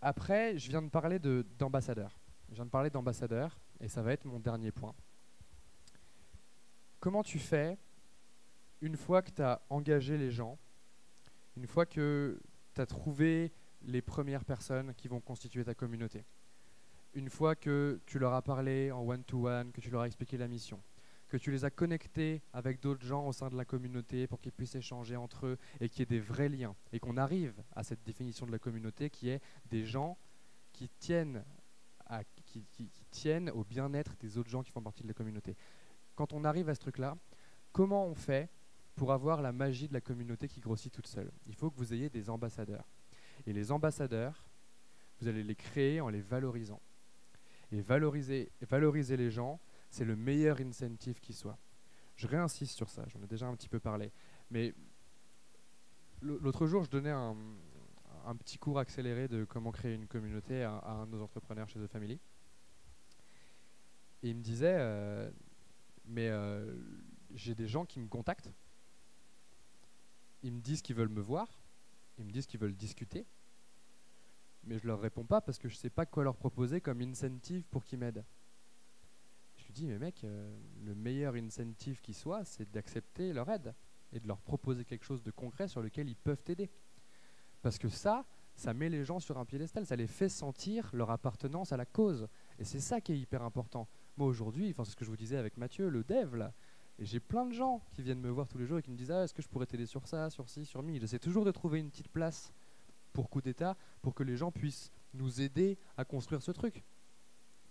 après, je viens de parler d'ambassadeurs. Je viens de parler d'ambassadeurs. Et ça va être mon dernier point. Comment tu fais une fois que tu as engagé les gens, une fois que tu as trouvé les premières personnes qui vont constituer ta communauté, une fois que tu leur as parlé en one-to-one, que tu leur as expliqué la mission, que tu les as connectés avec d'autres gens au sein de la communauté pour qu'ils puissent échanger entre eux et qu'il y ait des vrais liens, et qu'on arrive à cette définition de la communauté qui est des gens qui tiennent au bien-être des autres gens qui font partie de la communauté. Quand on arrive à ce truc-là, comment on fait pour avoir la magie de la communauté qui grossit toute seule? Il faut que vous ayez des ambassadeurs. Et les ambassadeurs, vous allez les créer en les valorisant. Et valoriser les gens, c'est le meilleur incentive qui soit. Je réinsiste sur ça, j'en ai déjà un petit peu parlé. Mais l'autre jour, je donnais un petit cours accéléré de comment créer une communauté à un de nos entrepreneurs chez The Family. Et il me disait, j'ai des gens qui me contactent, ils me disent qu'ils veulent me voir, ils me disent qu'ils veulent discuter, mais je leur réponds pas parce que je sais pas quoi leur proposer comme incentive pour qu'ils m'aident. Je lui dis, mais mec, le meilleur incentive qui soit, c'est d'accepter leur aide et de leur proposer quelque chose de concret sur lequel ils peuvent t'aider. Parce que ça met les gens sur un piédestal, ça les fait sentir leur appartenance à la cause. Et c'est ça qui est hyper important. Moi aujourd'hui, c'est ce que je vous disais avec Mathieu, le dev là, et j'ai plein de gens qui viennent me voir tous les jours et qui me disent est-ce que je pourrais t'aider sur ça, sur ci, sur mi. J'essaie toujours de trouver une petite place pour Coup d'État, pour que les gens puissent nous aider à construire ce truc.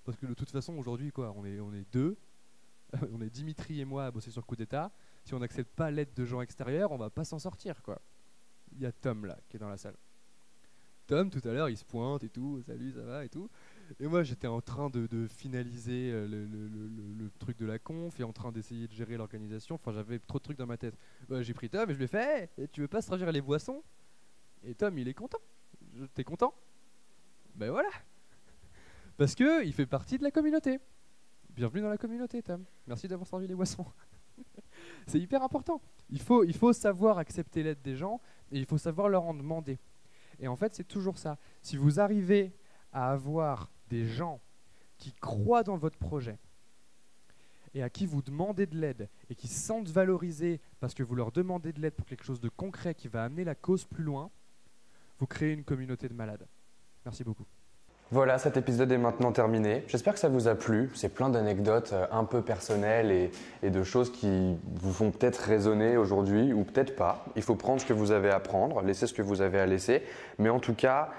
Parce que de toute façon, aujourd'hui, quoi, on est deux. On est Dimitri et moi à bosser sur Coup d'État. Si on n'accepte pas l'aide de gens extérieurs, on va pas s'en sortir, quoi. Il y a Tom là qui est dans la salle. Tom, tout à l'heure, il se pointe et tout, salut, ça va et tout. Et moi, j'étais en train de finaliser le truc de la conf et en train d'essayer de gérer l'organisation. Enfin, j'avais trop de trucs dans ma tête. J'ai pris Tom et je lui ai fait hey, tu veux pas se ranger les boissons? Et Tom, il est content. T'es content? Ben voilà. Parce que il fait partie de la communauté. Bienvenue dans la communauté, Tom. Merci d'avoir servi les boissons. C'est hyper important. Il faut savoir accepter l'aide des gens et il faut savoir leur en demander. Et en fait, c'est toujours ça. Si vous arrivez à avoir des gens qui croient dans votre projet et à qui vous demandez de l'aide et qui se sentent valorisés parce que vous leur demandez de l'aide pour quelque chose de concret qui va amener la cause plus loin, vous créez une communauté de malades. Merci beaucoup. Voilà, cet épisode est maintenant terminé. J'espère que ça vous a plu. C'est plein d'anecdotes un peu personnelles et de choses qui vous font peut-être résonner aujourd'hui ou peut-être pas. Il faut prendre ce que vous avez à prendre, laisser ce que vous avez à laisser. Mais en tout cas,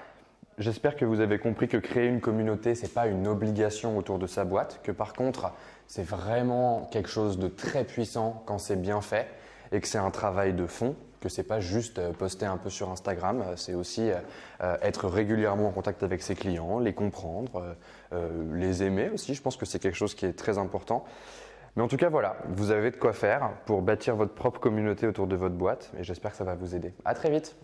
j'espère que vous avez compris que créer une communauté, ce n'est pas une obligation autour de sa boîte, que par contre, c'est vraiment quelque chose de très puissant quand c'est bien fait et que c'est un travail de fond, que ce n'est pas juste poster un peu sur Instagram, c'est aussi être régulièrement en contact avec ses clients, les comprendre, les aimer aussi. Je pense que c'est quelque chose qui est très important. Mais en tout cas, voilà, vous avez de quoi faire pour bâtir votre propre communauté autour de votre boîte et j'espère que ça va vous aider. À très vite.